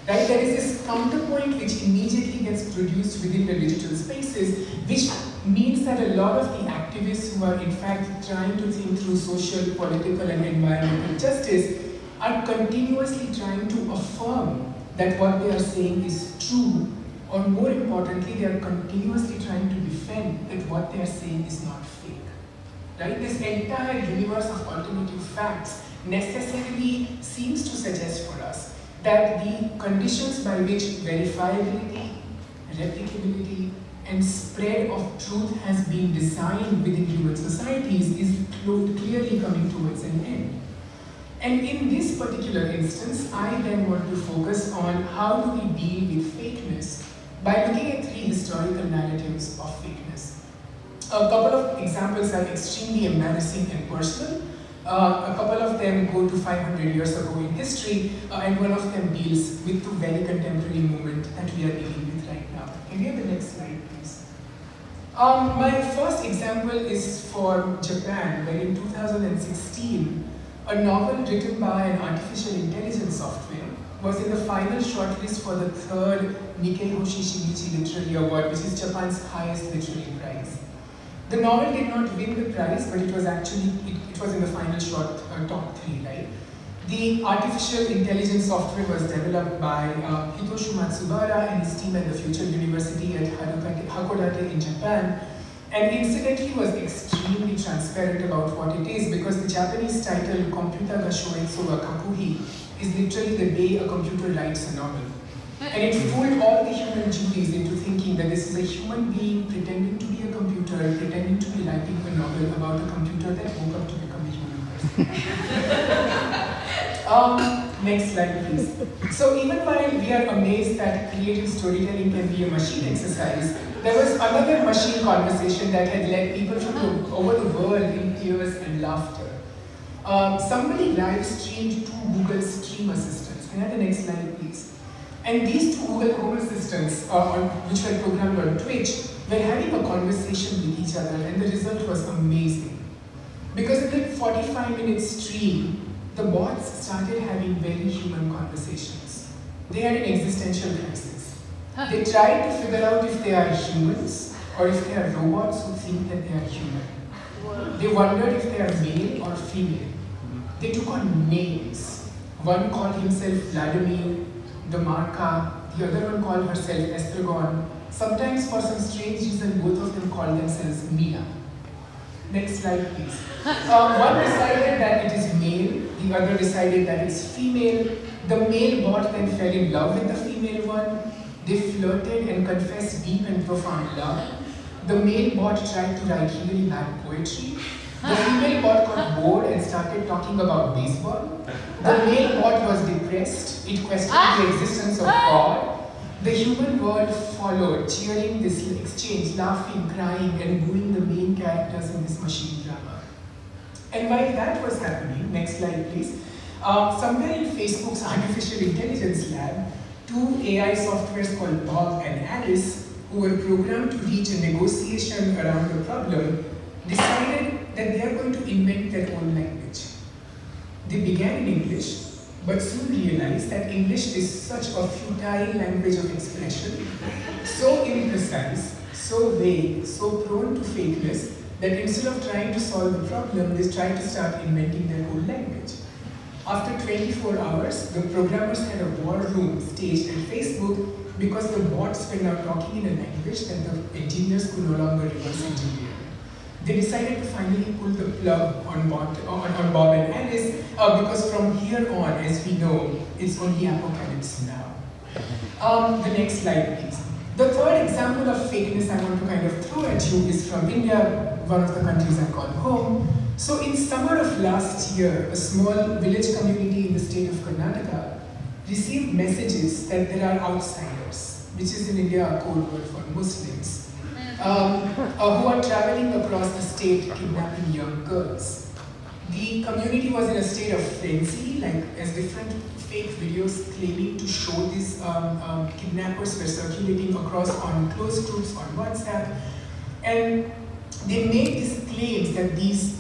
Right? There is this counterpoint which immediately gets produced within the digital spaces, which means that a lot of the activists who are in fact trying to think through social, political, and environmental justice are continuously trying to affirm that what they are saying is true, or more importantly, they are continuously trying to defend that what they are saying is not fake. Right? This entire universe of alternative facts necessarily seems to suggest for us that the conditions by which verifiability, replicability, and spread of truth has been designed within human societies is clearly coming towards an end. And in this particular instance, I then want to focus on how do we deal with fakeness by looking at three historical narratives of fakeness. A couple of examples are extremely embarrassing and personal. A couple of them go to 500 years ago in history, and one of them deals with the very contemporary moment that we are dealing with right now. Can we have the next slide, please? My first example is for Japan, where in 2016, a novel written by an artificial intelligence software was in the final shortlist for the third Nikkei Hoshi Shinichi Literary Award, which is Japan's highest literary prize. The novel did not win the prize, but it was actually, it was in the final top three, right? The artificial intelligence software was developed by Hitoshu Matsubara and his team at the Future University at Hakodate in Japan, and incidentally was extremely transparent about what it is, because the Japanese title Computer ga Shoetsu wa Kakuhi is literally the day a computer writes a novel. And it fooled all the human juries into thinking that this is a human being pretending to be a computer, pretending to be writing a novel about a computer that woke up to become a human person. Next slide, please. So even while we are amazed that creative storytelling can be a machine exercise, there was another machine conversation that had led people from over the world in tears and laughter. Somebody live streamed 2 Google Stream Assistants. Can I have the next slide, please? And these 2 Google Home Assistants, which were programmed on Twitch, were having a conversation with each other, and the result was amazing. Because in the 45-minute stream, the bots started having very human conversations. They had an existential crisis. They tried to figure out if they are humans or if they are robots who think that they are human. They wondered if they are male or female. They took on names. One called himself Vladimir, Damarka, the other one called herself Estragon. Sometimes for some strange reason, both of them called themselves Mila. Next slide, please. One decided that it is male, the other decided that it's female. The male bot then fell in love with the female one. They flirted and confessed deep and profound love. The male bot tried to write really bad poetry. The female bot got bored and started talking about baseball. The male bot was depressed. It questioned the existence of God. The human world followed, cheering this exchange, laughing, crying, and booing the main characters in this machine drama. And while that was happening, next slide please, somewhere in Facebook's artificial intelligence lab, 2 AI softwares called Bob and Alice, who were programmed to reach a negotiation around the problem, decided that they are going to invent their own language. They began in English, but soon realized that English is such a futile language of expression, so imprecise, so vague, so prone to fakeness, that instead of trying to solve the problem, they tried to start inventing their own language. After 24 hours, the programmers had a war room staged at Facebook because the bots were now talking in a language that the engineers could no longer reverse engineer. They decided to finally pull the plug on Bob and Alice because from here on, as we know, it's only apocalypse now. The next slide, please. The third example of fakeness I want to kind of throw at you is from India, one of the countries I call home. So in summer of last year, a small village community in the state of Karnataka received messages that there are outsiders, which is in India a code word for Muslims, who are traveling across the state kidnapping young girls. The community was in a state of frenzy, like as different fake videos claiming to show these kidnappers were circulating across on closed groups on WhatsApp. And they made these claims that these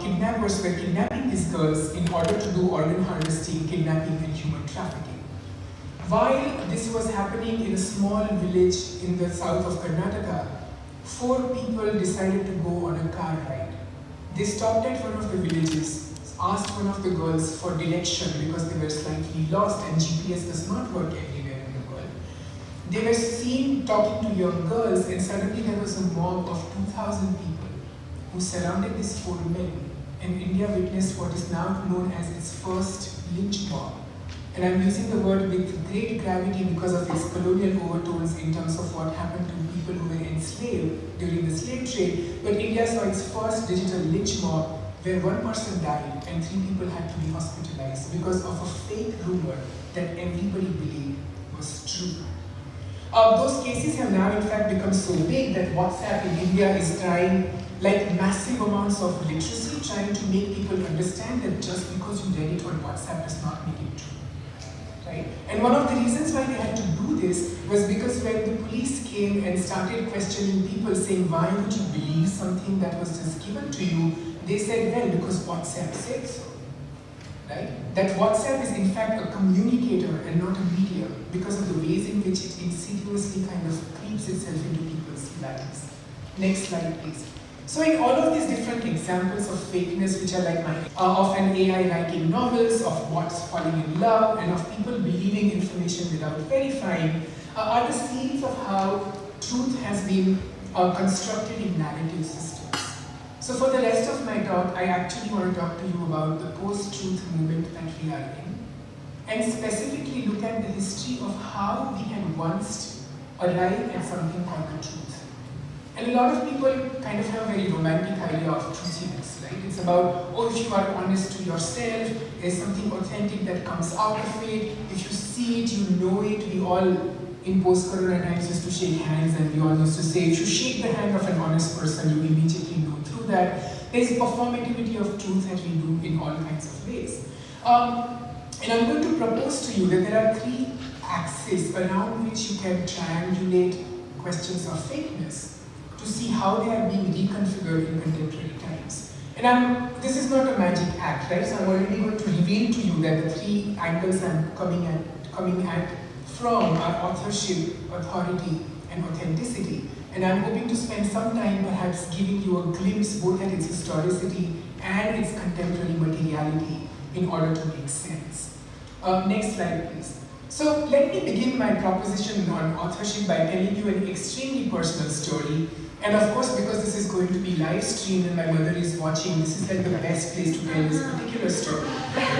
kidnappers were kidnapping these girls in order to do organ harvesting, kidnapping, and human trafficking. While this was happening in a small village in the south of Karnataka, 4 people decided to go on a car ride. They stopped at one of the villages, asked one of the girls for direction because they were slightly lost and GPS does not work everywhere in the world. They were seen talking to young girls, and suddenly there was a mob of 2,000 people who surrounded these 4 men, and India witnessed what is now known as its first lynch mob. And I'm using the word with great gravity because of its colonial overtones in terms of what happened to people who were enslaved during the slave trade. But India saw its first digital lynch mob where 1 person died and 3 people had to be hospitalized because of a fake rumor that everybody believed was true. Those cases have now in fact become so big that WhatsApp in India is trying like massive amounts of literacy, trying to make people understand that just because you read it on WhatsApp does not make it true. Right? And one of the reasons why they had to do this was because when the police came and started questioning people saying, why would you believe something that was just given to you? They said, well, because WhatsApp said so. Right? That WhatsApp is in fact a communicator and not a medium because of the ways in which it insidiously kind of creeps itself into people's lives. Next slide, please. So in all of these different examples of fakeness, which are like of an AI writing novels, of bots falling in love, and of people believing information without verifying, are the scenes of how truth has been constructed in narrative systems. So for the rest of my talk, I actually want to talk to you about the post-truth movement that we are in, and specifically look at the history of how we had once arrived at something called the truth. And a lot of people kind of have a very romantic idea of truthiness, right? It's about, oh, if you are honest to yourself, there's something authentic that comes out of it. If you see it, you know it. We all, in post-corona times, used to shake hands, and we all used to say, if you shake the hand of an honest person, you immediately know through that. There's performativity of truth that we do in all kinds of ways. And I'm going to propose to you that there are 3 axes around which you can triangulate questions of fakeness to see how they are being reconfigured in contemporary times. And this is not a magic act, right? So I'm already going to reveal to you that the 3 angles I'm coming at from are authorship, authority, and authenticity. And I'm hoping to spend some time perhaps giving you a glimpse both at its historicity and its contemporary materiality in order to make sense. Next slide, please. So let me begin my proposition on authorship by telling you an extremely personal story. And of course, because this is going to be live streamed and my mother is watching, this is like the best place to tell this particular story.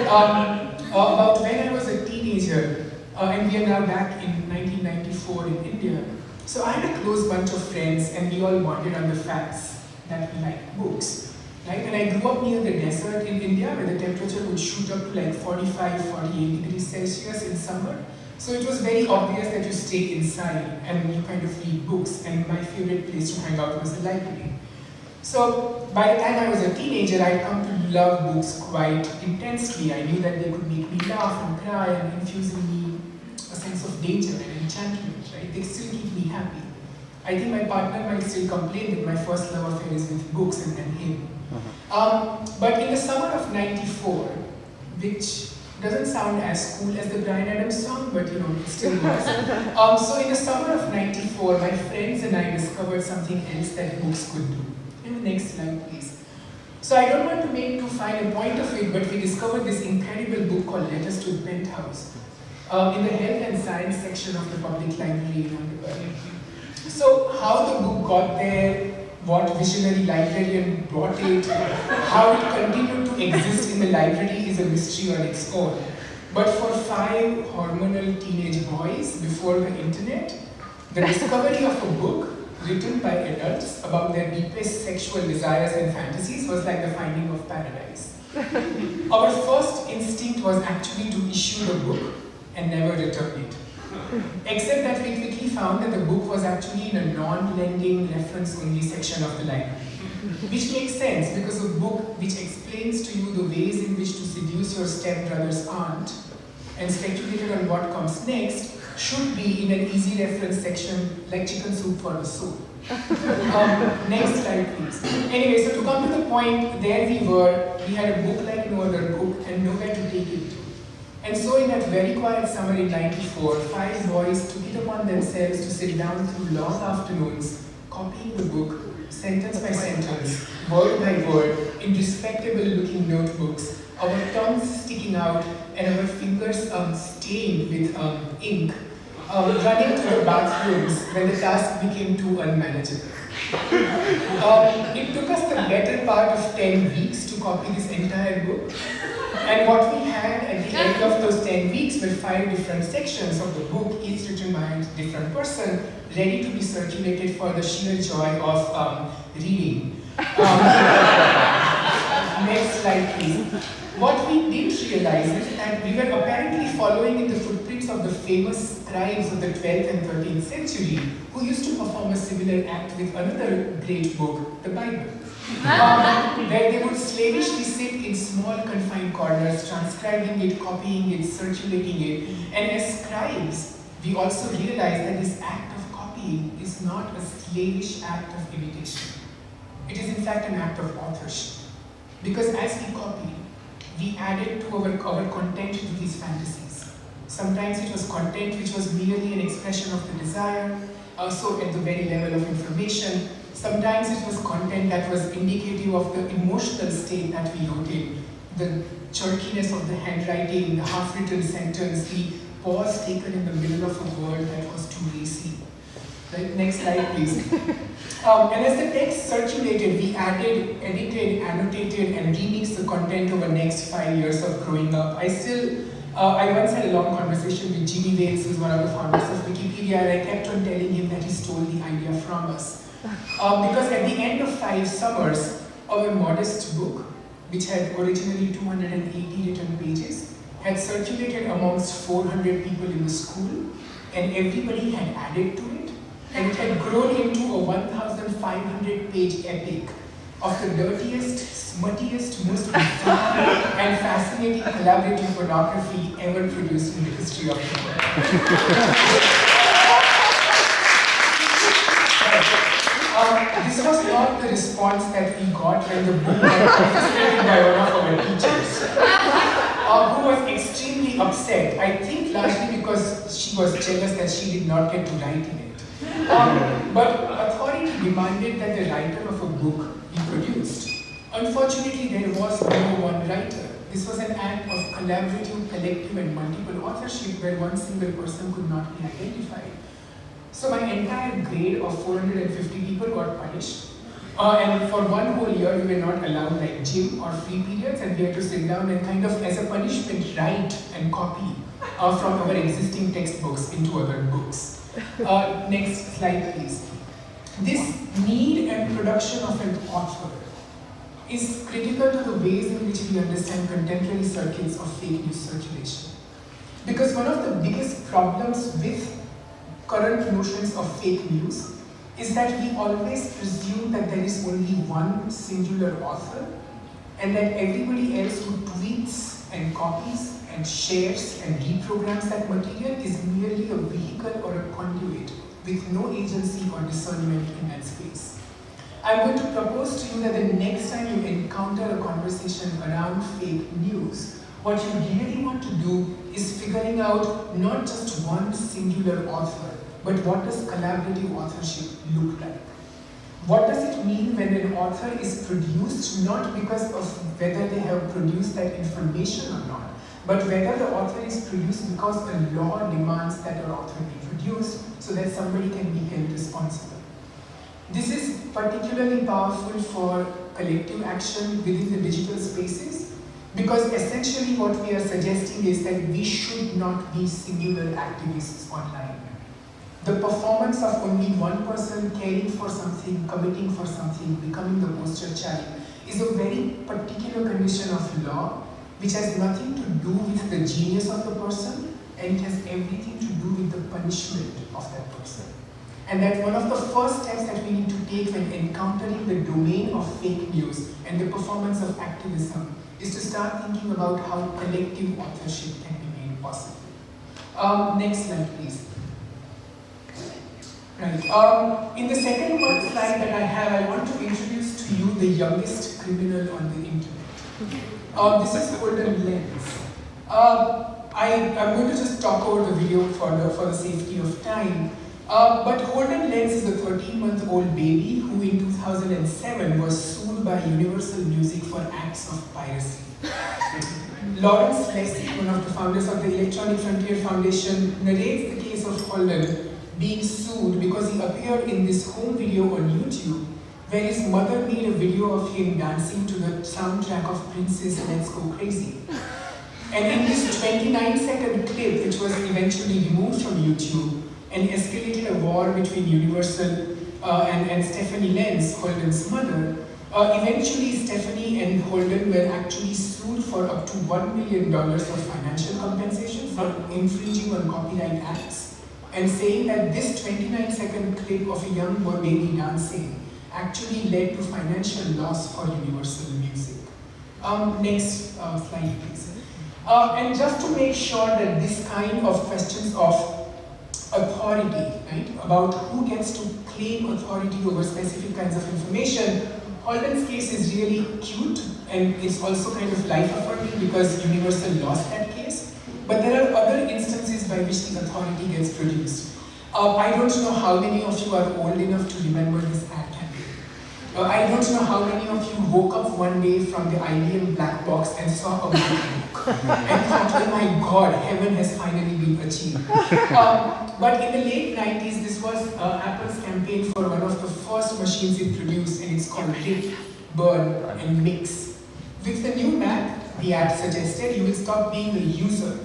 About when I was a teenager, and we are now back in 1994 in India. So I had a close bunch of friends, and we all bonded on the facts that we like books. Right? And I grew up near the desert in India, where the temperature would shoot up to like 45, 48 degrees Celsius in summer. So it was very obvious that you stay inside and you kind of read books, and my favorite place to hang out was the library. So by the time I was a teenager, I'd come to love books quite intensely. I knew that they could make me laugh and cry and infuse in me a sense of danger and enchantment, right? They still keep me happy. I think my partner might still complain that my first love affair is with books and him. But in the summer of '94, which doesn't sound as cool as the Bryan Adams song, but you know, it still was. So in the summer of '94, my friends and I discovered something else that books could do. In the next slide, please. So I don't want to make too fine a point of it, but we discovered this incredible book called Letters to the Penthouse in the Health and Science section of the public library in Ahmedabad. So how the book got there, what visionary librarian brought it, how it continued to exist in the library is a mystery on its own. But for 5 hormonal teenage boys before the internet, the discovery of a book written by adults about their deepest sexual desires and fantasies was like the finding of paradise. Our first instinct was actually to issue the book and never return it. Except that we quickly found that the book was actually in a non-lending, reference-only section of the library. Which makes sense, because a book which explains to you the ways in which to seduce your stepbrother's aunt and speculated on what comes next should be in an easy reference section like Chicken Soup for the Soul. Next slide, please. Anyway, so to come to the point, there we were, we had a book like no other book and nowhere to take it to. And so in that very quiet summer in '94, 5 boys took it upon themselves to sit down through long afternoons, copying the book, sentence by sentence, word by word, in respectable looking notebooks, our tongues sticking out and our fingers stained with ink, running to the bathrooms when the task became too unmanageable. It took us the better part of 10 weeks to copy this entire book. And what we had at the end of those 10 weeks were 5 different sections of the book, each written by a different person, ready to be circulated for the sheer joy of reading. Next slide, please. What we didn't realize is that we were apparently following in the footprints of the famous scribes of the 12th and 13th century who used to perform a similar act with another great book, the Bible. Where they would slavishly sit in small confined corners, transcribing it, copying it, circulating it. And as scribes, we also realized that this act of copying is not a slavish act of imitation. It is in fact an act of authorship. Because as we copied, we added to our content to these fantasies. Sometimes it was content which was merely an expression of the desire, also at the very level of information. Sometimes it was content that was indicative of the emotional state that we wrote in, the jerkiness of the handwriting, the half-written sentence, the pause taken in the middle of a word that was too racy. Right? Next slide, please. And as the text circulated, we added, edited, annotated, and remixed the content over the next 5 years of growing up. I once had a long conversation with Jimmy Wales, who's one of the founders of Wikipedia, and I kept on telling him that he stole the idea from us. Because at the end of 5 summers, our modest book, which had originally 280 written pages, had circulated amongst 400 people in the school, and everybody had added to it, and it had grown into a 1,500-page epic of the dirtiest, smuttiest, most bizarre and fascinating collaborative pornography ever produced in the history of the world. This was not the response that we got when the book was confiscated by one of our teachers, who was extremely upset, I think largely because she was jealous that she did not get to write in it. But authority demanded that the writer of a book be produced. Unfortunately, there was no one writer. This was an act of collaborative, collective, and multiple authorship where one single person could not be identified. So my entire grade of 450 people got punished. And for one whole year, we were not allowed like gym or free periods, and we had to sit down and kind of, as a punishment, write and copy from our existing textbooks into other books. Next slide, please. This need and production of an author is critical to the ways in which we understand contemporary circuits of fake news circulation. Because one of the biggest problems with current notions of fake news is that we always presume that there is only one singular author and that everybody else who tweets and copies and shares and reprograms that material is merely a vehicle or a conduit with no agency or discernment in that space. I'm going to propose to you that the next time you encounter a conversation around fake news, what you really want to do is figuring out not just one singular author, but what does collaborative authorship look like? What does it mean when an author is produced not because of whether they have produced that information or not, but whether the author is produced because a law demands that an author be produced so that somebody can be held responsible. This is particularly powerful for collective action within the digital spaces, because essentially what we are suggesting is that we should not be singular activists online. The performance of only one person caring for something, committing for something, becoming the poster child is a very particular condition of law which has nothing to do with the genius of the person, and it has everything to do with the punishment of that person. And that one of the first steps that we need to take when encountering the domain of fake news and the performance of activism is to start thinking about how collective authorship can be made possible. Next slide, please. Right. In the second slide that I have, I want to introduce to you the youngest criminal on the internet. This is Holden Lenz. I'm going to just talk over the video for the safety of time. But Holden Lenz is a 13-month-old baby who in 2007 was sued by Universal Music for acts of piracy. Lawrence Lessig, one of the founders of the Electronic Frontier Foundation, narrates the case of Holden being sued because he appeared in this home video on YouTube where his mother made a video of him dancing to the soundtrack of Prince's Let's Go Crazy. And in this 29-second clip, which was eventually removed from YouTube and escalated a war between Universal and Stephanie Lenz, Holden's mother, eventually Stephanie and Holden were actually sued for up to $1 million of financial compensation for infringing on copyright acts, and saying that this 29-second clip of a young boy baby dancing actually led to financial loss for Universal Music. Next slide, please. And just to make sure that this kind of questions of authority, right, about who gets to claim authority over specific kinds of information, Holden's case is really cute, and it's also kind of life-affirming because Universal lost that case. But there are other instances by which the authority gets produced. I don't know how many of you are old enough to remember this ad campaign. I don't know how many of you woke up one day from the IBM black box and saw a MacBook and thought, oh my God, heaven has finally been achieved. But in the late 90s, this was Apple's campaign for one of the first machines it produced, and it's called Rip, Burn, and Mix. With the new Mac, the ad suggested you will stop being a user,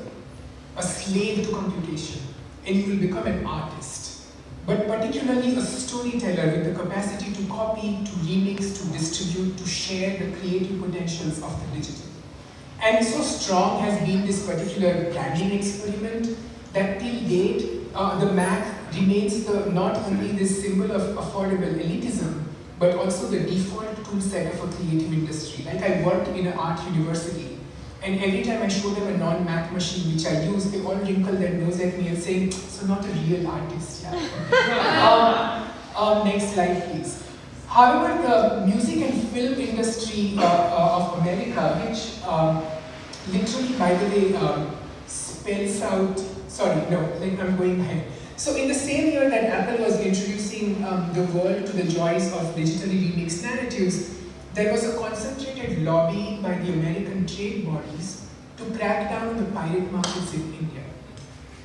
a slave to computation, and you will become an artist. but particularly a storyteller with the capacity to copy, to remix, to distribute, to share the creative potentials of the digital. And so strong has been this particular branding experiment that till date, the Mac remains not only this symbol of affordable elitism, but also the default tool set of a creative industry. Like, I worked in an art university, and every time I show them a non-Mac machine which I use, they all wrinkle their nose at me and say, so not a real artist, yeah. Next slide, please. However, the music and film industry of America, which literally, by the way, spells out, I'm going ahead. So in the same year that Apple was introducing the world to the joys of digitally remixed narratives, there was a concentrated lobbying by the American trade bodies to crack down on the pirate markets in India.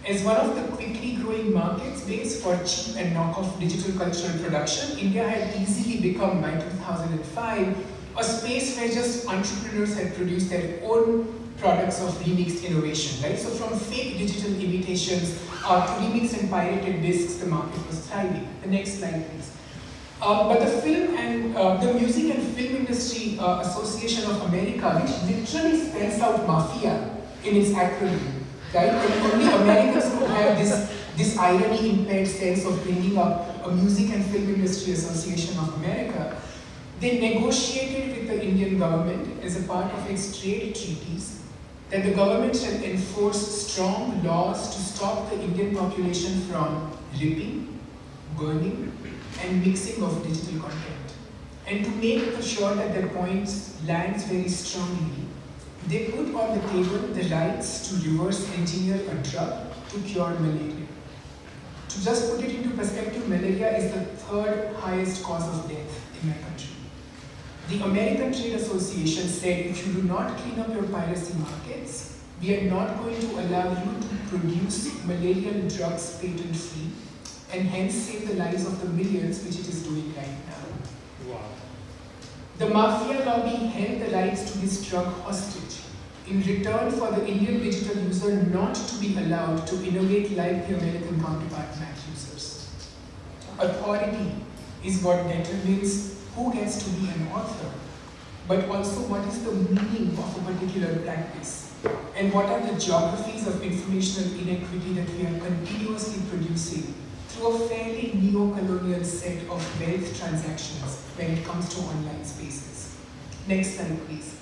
As one of the quickly growing markets based for cheap and knockoff digital cultural production, India had easily become, by 2005, a space where just entrepreneurs had produced their own products of remixed innovation, right? So from fake digital imitations to remixed and pirated discs, the market was thriving. The next slide, please. But the film and the Music and Film Industry Association of America, which literally spells out mafia in its acronym, right? And only Americans could have this irony-impaired sense of bringing up a Music and Film Industry Association of America. They negotiated with the Indian government as a part of its trade treaties that the government shall enforce strong laws to stop the Indian population from ripping, burning, and mixing of digital content. And to make sure that their points lands very strongly, they put on the table the rights to reverse engineer a drug to cure malaria. To just put it into perspective, malaria is the third highest cause of death in my country. The American Trade Association said, if you do not clean up your piracy markets, we are not going to allow you to produce malarial drugs patent-free and hence save the lives of the millions, which it is doing right now. Wow. The mafia lobby held the rights to this drug hostage in return for the Indian digital user not to be allowed to innovate like the American counterpart Mac users. Authority is what determines who gets to be an author, but also what is the meaning of a particular practice, and what are the geographies of informational inequity that we are continuously producing through a fairly neo-colonial set of wealth transactions when it comes to online spaces. Next slide, please.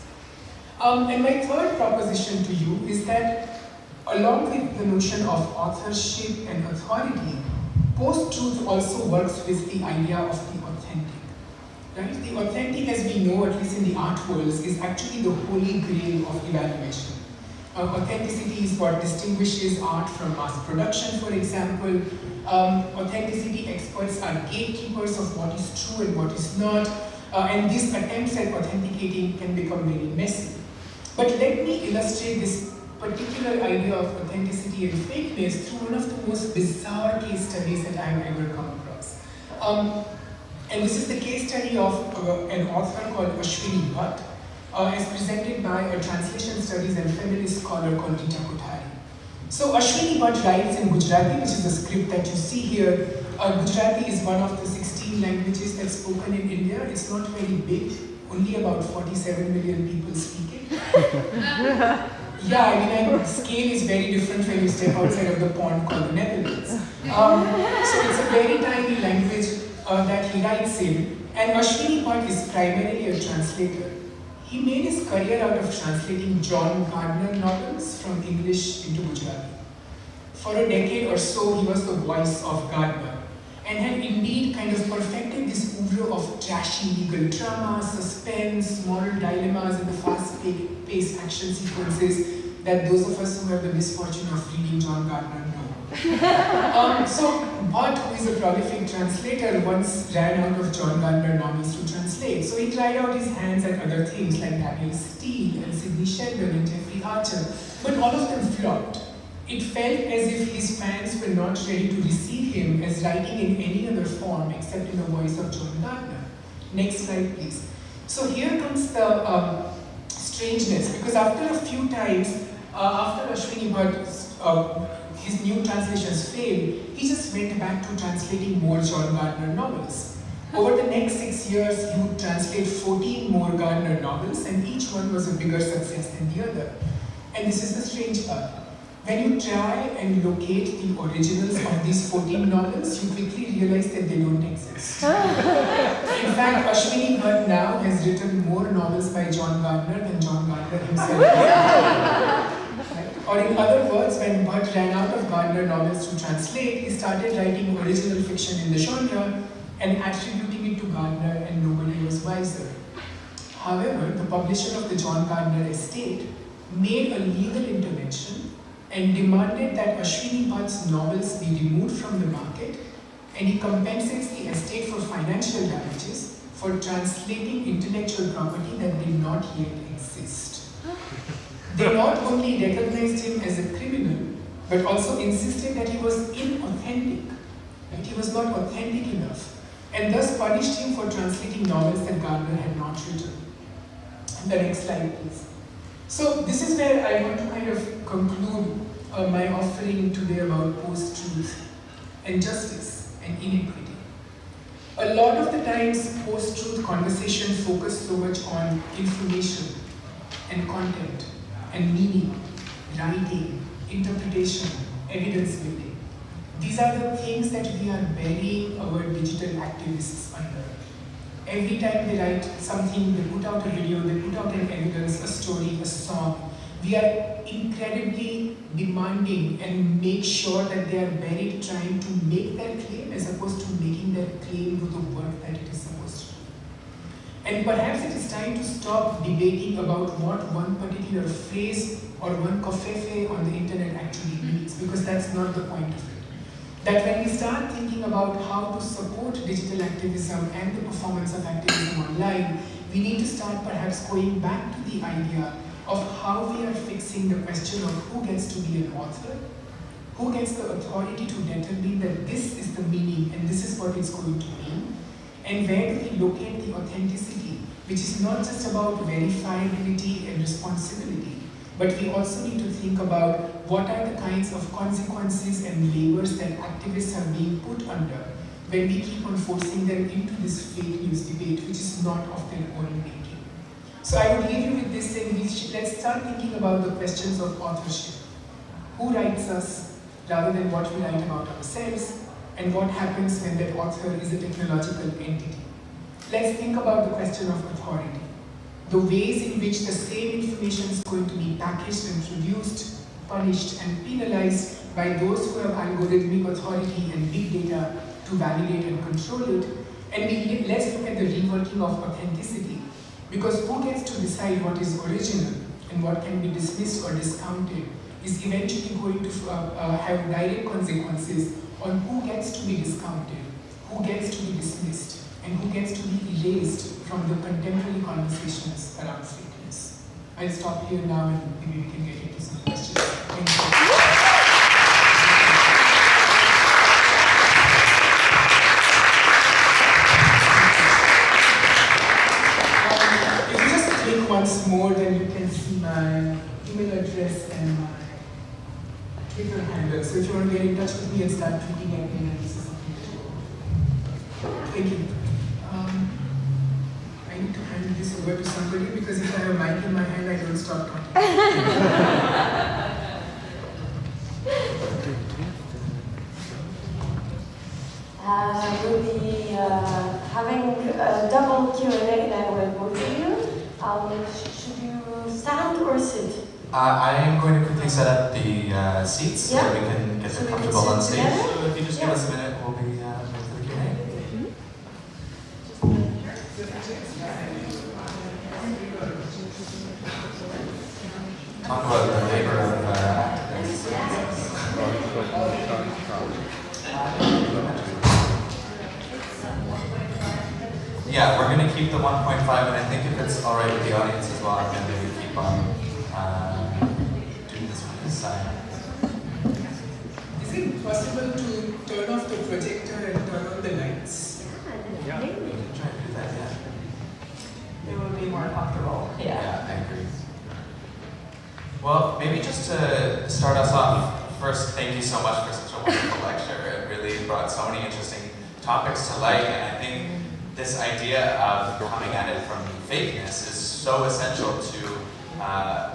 And my third proposition to you is that, along with the notion of authorship and authority, post-truth also works with the idea of the authentic. Right? The authentic, as we know, at least in the art world, is actually the holy grail of evaluation. Authenticity is what distinguishes art from mass production, for example. Authenticity experts are gatekeepers of what is true and what is not, and these attempts at authenticating can become very messy. But let me illustrate this particular idea of authenticity and fakeness through one of the most bizarre case studies that I have ever come across. And this is the case study of an author called Ashwini Bhatt, as presented by a translation studies and feminist scholar called Rita Kothari. So Ashwini Bhatt writes in Gujarati, which is the script that you see here. Gujarati is one of the 16 languages that's spoken in India. It's not very big, only about 47 million people speak it. Yeah, I mean, the scale is very different when you step outside of the pond called the Netherlands. So it's a very tiny language that he writes in. And Ashwini Bhatt is primarily a translator. He made his career out of translating John Gardner novels from English into Gujarati. For a decade or so, he was the voice of Gardner, and had indeed kind of perfected this oeuvre of trashy legal drama, suspense, moral dilemmas, and the fast-paced action sequences that those of us who have the misfortune of reading John Gardner know. So Bhatt, who is a prolific translator, once ran out of John Gardner novels to translate. So he tried out his hands at other things like Daniel Steele and Sidney Sheldon and Jeffrey Archer, but all of them flopped. It felt as if his fans were not ready to receive him as writing in any other form except in the voice of John Gardner. Next slide, please. So here comes the strangeness, because after a few times, after Ashwini Bhatt his new translations failed, he just went back to translating more John Gardner novels. Over the next 6 years, he would translate 14 more Gardner novels, and each one was a bigger success than the other. And this is the strange part. When you try and locate the originals of these 14 novels, you quickly realize that they don't exist. In fact, Ashwini Bhatt now has written more novels by John Gardner than John Gardner himself. Right? Or in other words, when Bhatt ran out of Gardner novels to translate, he started writing original fiction in the genre and attributing it to Gardner, and nobody was wiser. However, the publisher of the John Gardner estate made a legal intervention and demanded that Ashwini Bhatt's novels be removed from the market, and he compensates the estate for financial damages for translating intellectual property that did not yet exist. They not only recognized him as a criminal, but also insisted that he was inauthentic, that he was not authentic enough, and thus punished him for translating novels that Gardner had not written. The next slide, please. So this is where I want to kind of conclude my offering today about post-truth and justice and inequity. A lot of the times, post-truth conversations focus so much on information and content and meaning, writing, interpretation, evidence building. These are the things that we are burying our digital activists under. Every time they write something, they put out a video, they put out an evidence, a story, a song. We are incredibly demanding and make sure that they are buried trying to make their claim as opposed to making their claim with the work that it is supposed to do. And perhaps it is time to stop debating about what one particular phrase or one kofefe on the internet actually means, because that's not the point of it. That when we start thinking about how to support digital activism and the performance of activism online, we need to start perhaps going back to the idea of how we are fixing the question of who gets to be an author, who gets the authority to determine that this is the meaning and this is what it's going to mean, and where do we locate the authenticity, which is not just about verifiability and responsibility, but we also need to think about what are the kinds of consequences and labors that activists are being put under when we keep on forcing them into this fake news debate, which is not of their own making. So I would leave you with this saying, let's start thinking about the questions of authorship. Who writes us rather than what we write about ourselves, and what happens when that author is a technological entity. Let's think about the question of authority. The ways in which the same information is going to be packaged and produced, punished and penalized by those who have algorithmic authority and big data to validate and control it. And let's look at the reworking of authenticity, because who gets to decide what is original and what can be dismissed or discounted is eventually going to have direct consequences on who gets to be discounted, who gets to be dismissed, and who gets to be erased from the contemporary conversations around fakeness. I'll stop here now and maybe we can get into some questions. Thank you. If you just click once more, then you can see my email address and my Twitter handle. So if you want to get in touch with me and start tweeting at me, then this is something to do. Thank you. I need to hand this over to somebody because if I have a mic in my hand, I don't stop talking.
We'll be having a double Q&A then with both of you. Should you stand or sit?
I am going to quickly set up the seats so that we can get them comfortable on stage.
Together?
So if you just give us a minute, we'll be ready for the Q&A. Talk about the labor of activists. Yeah, we're going to keep the 1.5, and I think if it's all right with the audience as well, I'm going to maybe keep on doing this from this side.
Is it possible to turn off the projector and turn on the lights?
Yeah. We can try to do that, yeah.
It would be more comfortable.
Yeah, I agree. Well, maybe just to start us off, first, thank you so much for such a wonderful lecture. It really brought so many interesting topics to light, and I think this idea of coming at it from fakeness is so essential to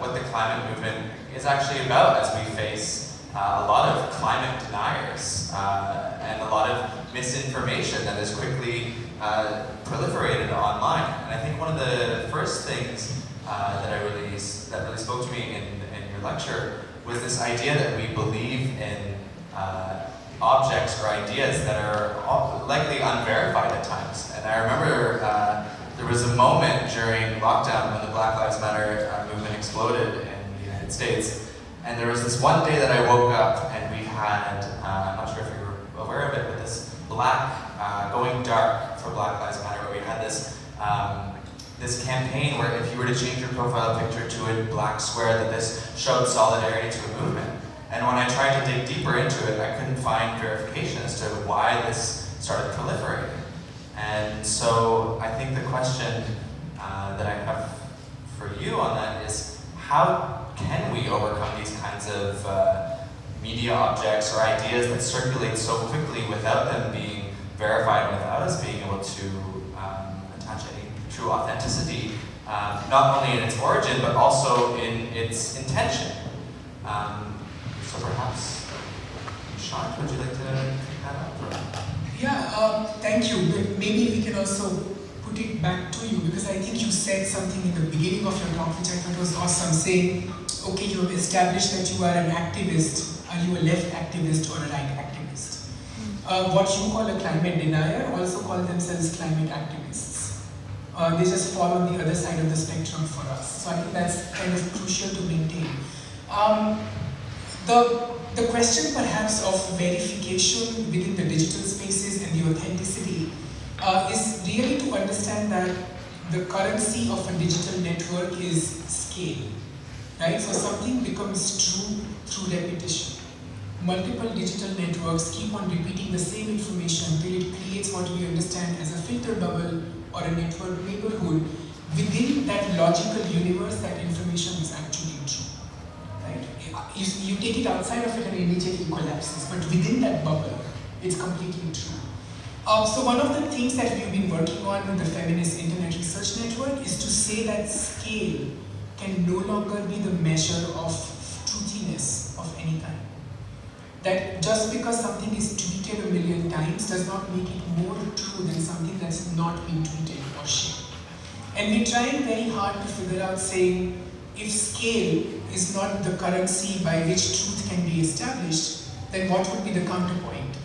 what the climate movement is actually about, as we face a lot of climate deniers and a lot of misinformation that is quickly proliferated online. And I think one of the first things that really spoke to me in your lecture was this idea that we believe in objects or ideas that are likely unverified at times. And I remember there was a moment during lockdown when the Black Lives Matter movement exploded in the United States. And there was this one day that I woke up and we had, I'm not sure if you were aware of it, but this black, going dark for Black Lives Matter, where we had this this campaign where if you were to change your profile picture to a black square, that this showed solidarity to a movement. And when I tried to dig deeper into it, I couldn't find verification as to why this started proliferating. And so I think the question that I have for you on that is, how can we overcome these kinds of media objects or ideas that circulate so quickly without them being verified, without us being able to attach any true authenticity, not only in its origin, but also in its intention? So perhaps, Nishant, would you like to pick that up?
Yeah, thank you. But maybe we can also put it back to you, because I think you said something in the beginning of your talk which I thought was awesome, saying, okay, you have established that you are an activist. Are you a left activist or a right activist? What you call a climate denier also call themselves climate activists. They just fall on the other side of the spectrum for us. So I think that's kind of crucial to maintain. The question perhaps of verification within the digital spaces and the authenticity is really to understand that the currency of a digital network is scale, right? So something becomes true through repetition. Multiple digital networks keep on repeating the same information until it creates what we understand as a filter bubble or a network neighborhood. Within that logical universe, that information is actually true. Right? You take it outside of it and immediately collapses, but within that bubble, it's completely true. So one of the things that we've been working on with the Feminist Internet Research Network is to say that scale can no longer be the measure of truthiness of any kind. That just because something is tweeted a million times does not make it more true than something that's not been tweeted or shared. And we're trying very hard to figure out, saying, if scale is not the currency by which truth can be established, then what would be the counterpoint?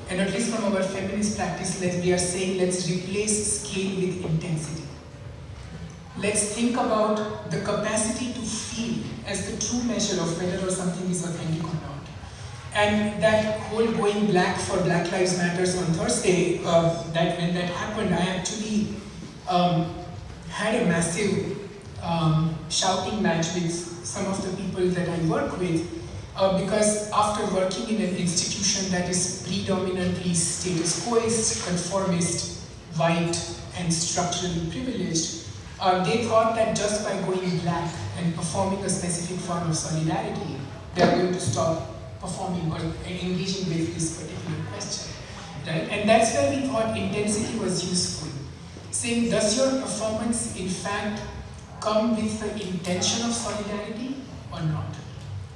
And at least from our feminist practice, we are saying, let's replace scale with intensity. Let's think about the capacity to feel as the true measure of whether or something is authentic or not. And that whole going black for Black Lives Matters on Thursday, when that happened, I actually had a massive shouting match with some of the people that I work with, because after working in an institution that is predominantly status quoist, conformist, white, and structurally privileged, they thought that just by going black and performing a specific form of solidarity, they are going to stop performing or engaging with this particular question, right? And that's where we thought intensity was useful. Saying, does your performance in fact come with the intention of solidarity or not?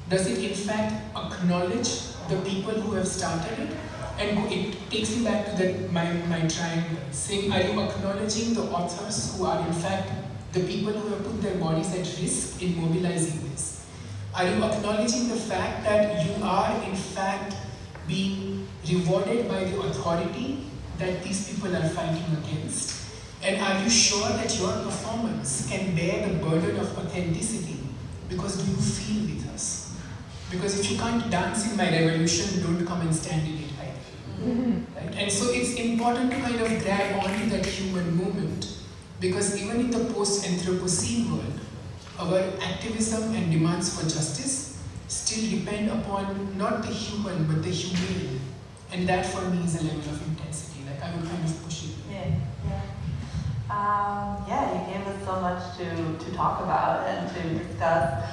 Does it in fact acknowledge the people who have started it? And it takes me back to my triangle, saying, are you acknowledging the authors who are in fact the people who have put their bodies at risk in mobilizing this? Are you acknowledging the fact that you are in fact being rewarded by the authority that these people are fighting against? And are you sure that your performance can bear the burden of authenticity? Because do you feel with us? Because if you can't dance in my revolution, don't come and stand in it either. Right? And so it's important to kind of grab onto that human moment, because even in the post-Anthropocene world, our activism and demands for justice still depend upon not the human, but the humane. And that for me is a level of intensity. Like, I would kind of push it.
You gave us so much to talk about and to discuss.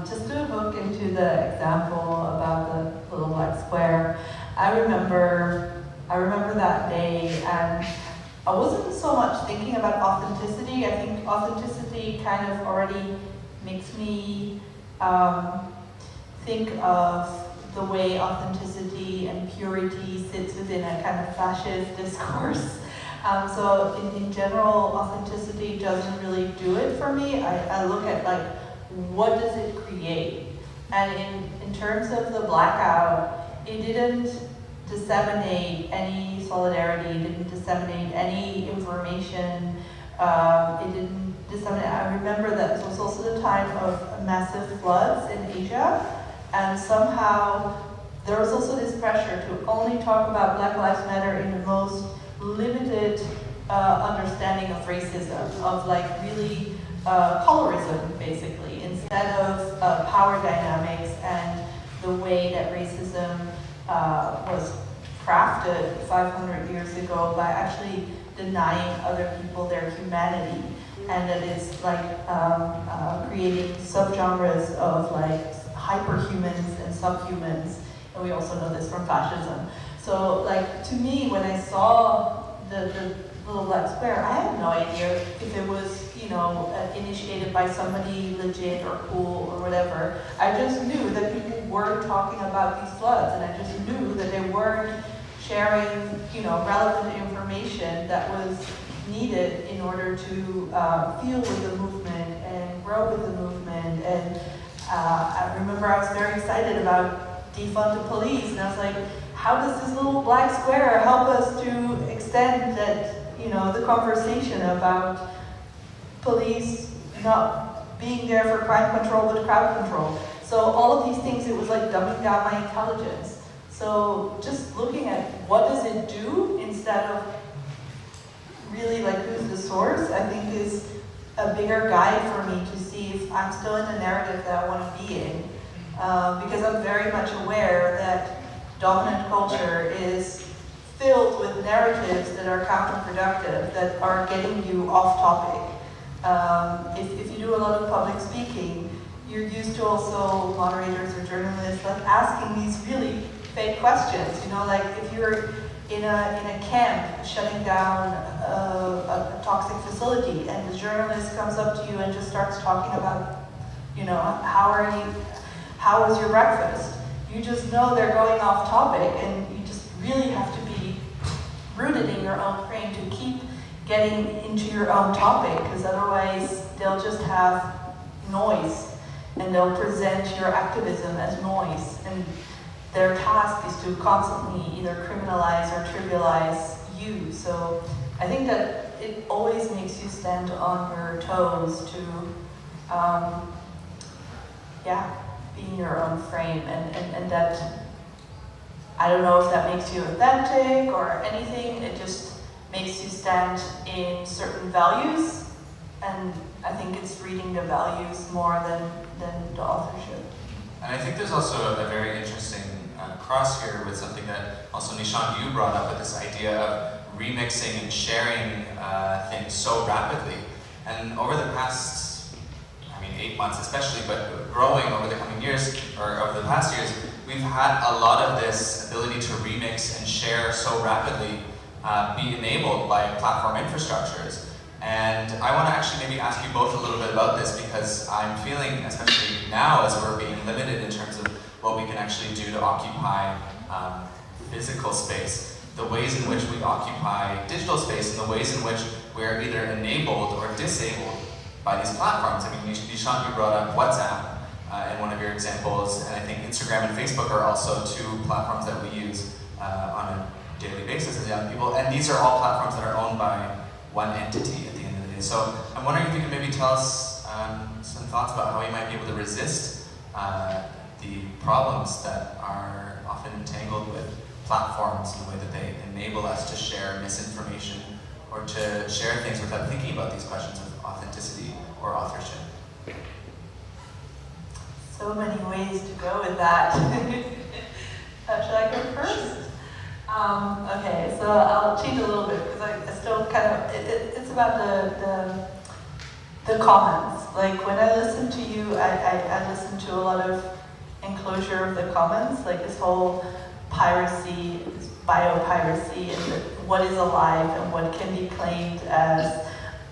Just to hook into the example about Square. I remember that day, and I wasn't so much thinking about authenticity. I think authenticity kind of already makes me think of the way authenticity and purity sits within a kind of fascist discourse. So in general, authenticity doesn't really do it for me. I look at like, what does it create? And in terms of the blackout, it didn't disseminate any solidarity, it didn't disseminate any information, it didn't disseminate. I remember that it was also the time of massive floods in Asia, and somehow there was also this pressure to only talk about Black Lives Matter in the most limited understanding of racism, of like really colorism, basically, instead of power dynamics and the way that racism was crafted 500 years ago by actually denying other people their humanity, and that it's like creating subgenres of like hyperhumans and subhumans, and we also know this from fascism. So like, to me, when I saw the little black square, I had no idea if it was, you know, initiated by somebody legit or cool or whatever. I just knew that people were talking about these floods, and I just knew that they weren't sharing, you know, relevant information that was needed in order to feel with the movement and grow with the movement. And I remember I was very excited about defund the police, and I was like, how does this little black square help us to extend that, you know, the conversation about police not being there for crime control but crowd control? So all of these things, it was like dumbing down my intelligence. So just looking at what does it do instead of really like who's the source, I think is a bigger guide for me to see if I'm still in the narrative that I want to be in. Because I'm very much aware that dominant culture is filled with narratives that are counterproductive, that are getting you off topic. If you do a lot of public speaking, you're used to also moderators or journalists like asking these really fake questions. You know, like if you're in a camp shutting down a toxic facility, and the journalist comes up to you and just starts talking about, you know, how was your breakfast? You just know they're going off topic, and you just really have to be rooted in your own frame to keep getting into your own topic, because otherwise they'll just have noise, and they'll present your activism as noise, and their task is to constantly either criminalize or trivialize you. So I think that it always makes you stand on your toes to, be in your own frame, and that, I don't know if that makes you authentic or anything, it just makes you stand in certain values, and I think it's reading the values more than the authorship.
And I think there's also a very interesting cross here with something that also Nishant, you brought up, with this idea of remixing and sharing things so rapidly. And over the past, 8 months especially, but growing over the coming years, or over the past years, we've had a lot of this ability to remix and share so rapidly be enabled by platform infrastructures. And I want to actually maybe ask you both a little bit about this, because I'm feeling, especially now as we're being limited in terms of what we can actually do to occupy physical space, the ways in which we occupy digital space, and the ways in which we're either enabled or disabled by these platforms. Nishant, you brought up WhatsApp in one of your examples, and I think Instagram and Facebook are also two platforms that we use on a daily basis as young people, and these are all platforms that are owned by one entity at the end of the day. So I'm wondering if you could maybe tell us some thoughts about how we might be able to resist the problems that are often entangled with platforms and the way that they enable us to share misinformation or to share things without thinking about these questions of authenticity or authorship.
So many ways to go with that. Should I go first? Okay, so I'll change a little bit, because I still kind of, it's about the comments. Like when I listen to you, I listen to a lot of enclosure of the comments, like this whole piracy, biopiracy, and what is alive and what can be claimed as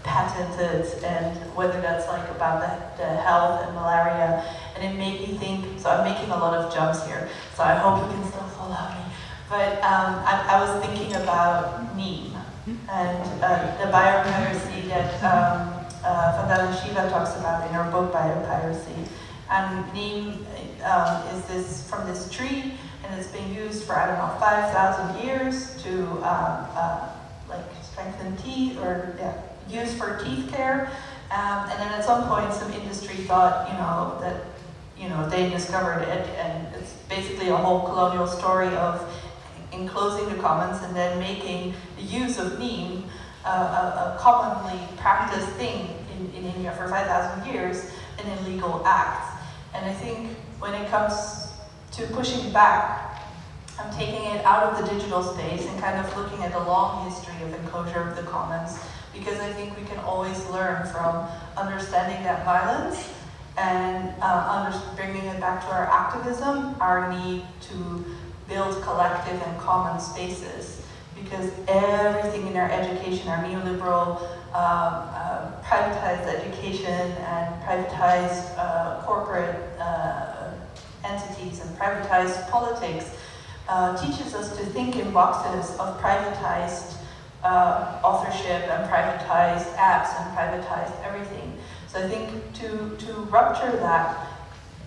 patented, and whether that's like about the health and malaria. And it made me think, so I'm making a lot of jumps here, so I hope you can still follow me. But I was thinking about meme and the biopiracy that Vandana Shiva talks about in her book Biopiracy. And meme is this from this tree, and it's been used for, I don't know, 5,000 years to like strengthen teeth, or used for teeth care. And then at some point, some industry thought, that, they discovered it, and it's basically a whole colonial story of enclosing the commons and then making the use of meme a commonly practiced thing in India for 5,000 years, an illegal act. And I think when it comes to pushing back, I'm taking it out of the digital space and kind of looking at the long history of enclosure of the commons, because I think we can always learn from understanding that violence and bringing it back to our activism, our need to build collective and common spaces, because everything in our education, our neoliberal privatized education and privatized corporate entities and privatized politics teaches us to think in boxes of privatized authorship and privatized apps and privatized everything. So I think to rupture that,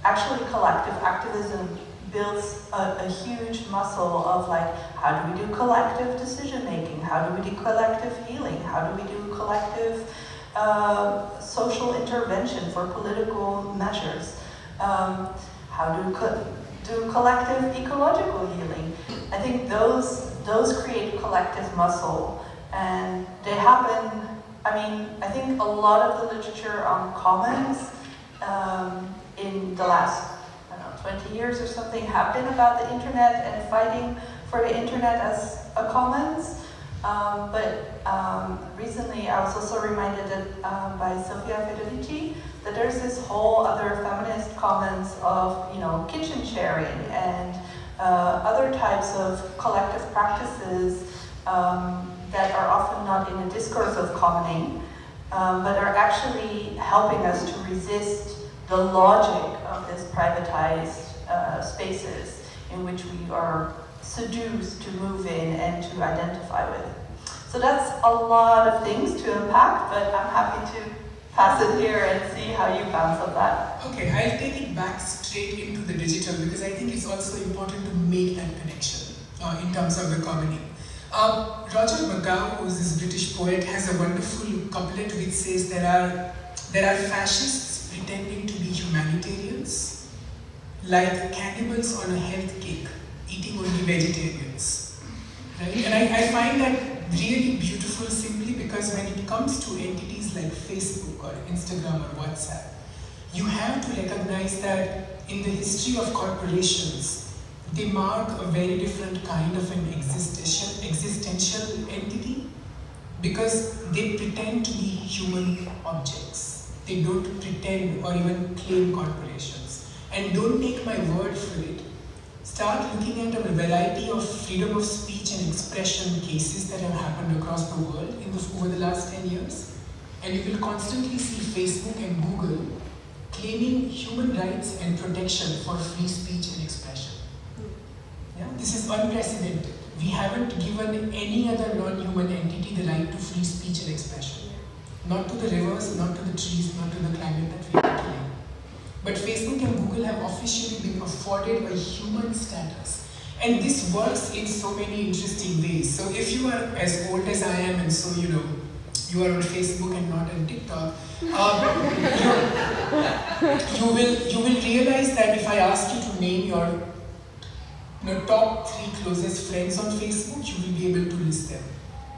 actually collective activism builds a huge muscle of like, how do we do collective decision making? How do we do collective healing? How do we do collective social intervention for political measures? How do do collective ecological healing? I think those create collective muscle, and they happen. I mean, I think a lot of the literature on commons in the last 20 years or something have been about the internet and fighting for the internet as a commons. But recently I was also reminded that, by Sofia Federici, that there's this whole other feminist commons of kitchen sharing and other types of collective practices that are often not in a discourse of commoning, but are actually helping us to resist the logic of this privatized spaces in which we are seduced to move in and to identify with. So that's a lot of things to unpack, but I'm happy to pass it here and see how you bounce on that.
Okay, I'll take it back straight into the digital, because I think it's also important to make that connection in terms of the commoning. Roger McGowan, who's this British poet, has a wonderful couplet which says there are fascists pretending to be humanitarians, like cannibals on a health kick, eating only vegetarians. Right? And I find that really beautiful simply because when it comes to entities like Facebook or Instagram or WhatsApp, you have to recognize that in the history of corporations, they mark a very different kind of an existential entity, because they pretend to be human objects. They don't pretend or even claim corporations. And don't take my word for it. Start looking at a variety of freedom of speech and expression cases that have happened across the world over the last 10 years. And you will constantly see Facebook and Google claiming human rights and protection for free speech and expression. Yeah? This is unprecedented. We haven't given any other non-human entity the right to free speech and expression. Not to the rivers, not to the trees, not to the climate that we are killing. But Facebook and Google have officially been afforded a human status. And this works in so many interesting ways. So if you are as old as I am, and so you are on Facebook and not on TikTok, you will realize that if I ask you to name your top 3 closest friends on Facebook, you will be able to list them.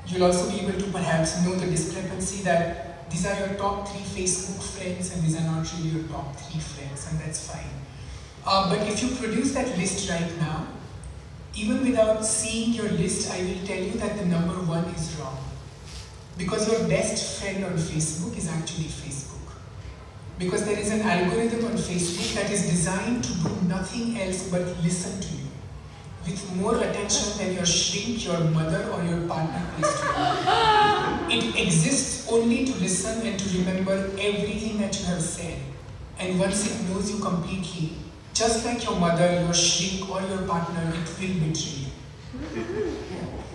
You'll also be able to perhaps know the discrepancy that these are your top 3 Facebook friends and these are not really your top 3 friends, and that's fine. But if you produce that list right now, even without seeing your list, I will tell you that the number 1 is wrong. Because your best friend on Facebook is actually Facebook. Because there is an algorithm on Facebook that is designed to do nothing else but listen to you. with more attention than your shrink, your mother, or your partner pays to you. It exists only to listen and to remember everything that you have said. And once it knows you completely, just like your mother, your shrink, or your partner, it will betray you.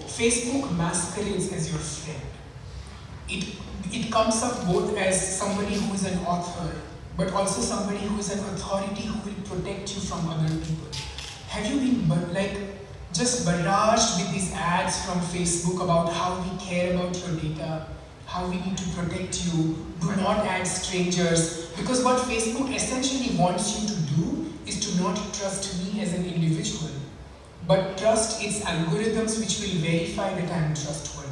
Facebook masquerades as your friend. It comes up both as somebody who is an author, but also somebody who is an authority who will protect you from other people. Have you been just barraged with these ads from Facebook about how we care about your data, how we need to protect you, do not add strangers? Because what Facebook essentially wants you to do is to not trust me as an individual, but trust its algorithms which will verify that I am trustworthy.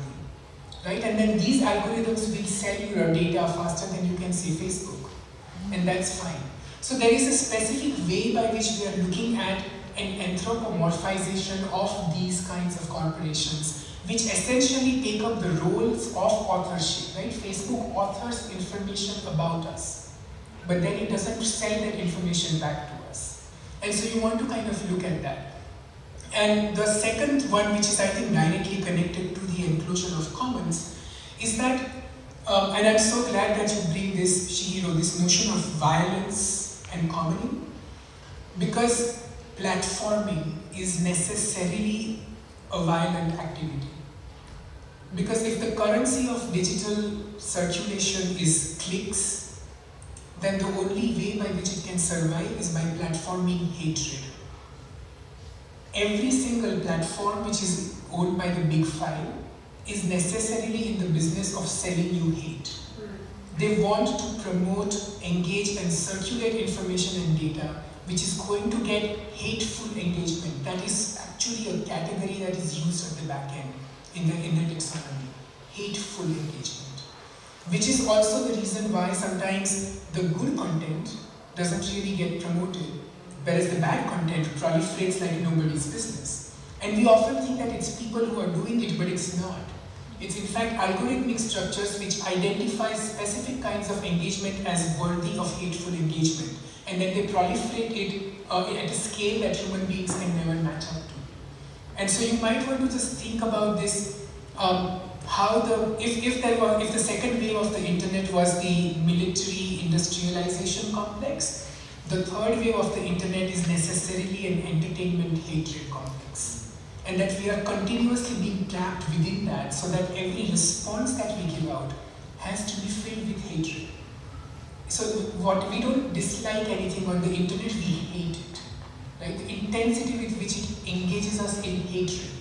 Right? And then these algorithms will sell you your data faster than you can say Facebook. And that's fine. So there is a specific way by which we are looking at an anthropomorphization of these kinds of corporations, which essentially take up the roles of authorship. Right? Facebook authors information about us, but then it doesn't sell that information back to us. And so you want to kind of look at that. And the second one, which is I think directly connected to the enclosure of commons, is that, and I'm so glad that you bring this, Chihiro, this notion of violence and commoning, because platforming is necessarily a violent activity. Because if the currency of digital circulation is clicks, then the only way by which it can survive is by platforming hatred. Every single platform which is owned by the big five is necessarily in the business of selling you hate. They want to promote, engage, and circulate information and data which is going to get hateful engagement. That is actually a category that is used at the back end in the taxonomy. Hateful engagement. Which is also the reason why sometimes the good content doesn't really get promoted, whereas the bad content proliferates like nobody's business. And we often think that it's people who are doing it, but it's not. It's in fact algorithmic structures which identify specific kinds of engagement as worthy of hateful engagement. And then they proliferate it at a scale that human beings can never match up to. And so you might want to just think about this, if the second wave of the internet was the military industrialization complex, the third wave of the internet is necessarily an entertainment hatred complex. And that we are continuously being trapped within that, so that every response that we give out has to be filled with hatred. So we don't dislike anything on the internet, we hate it. Right? The intensity with which it engages us in hatred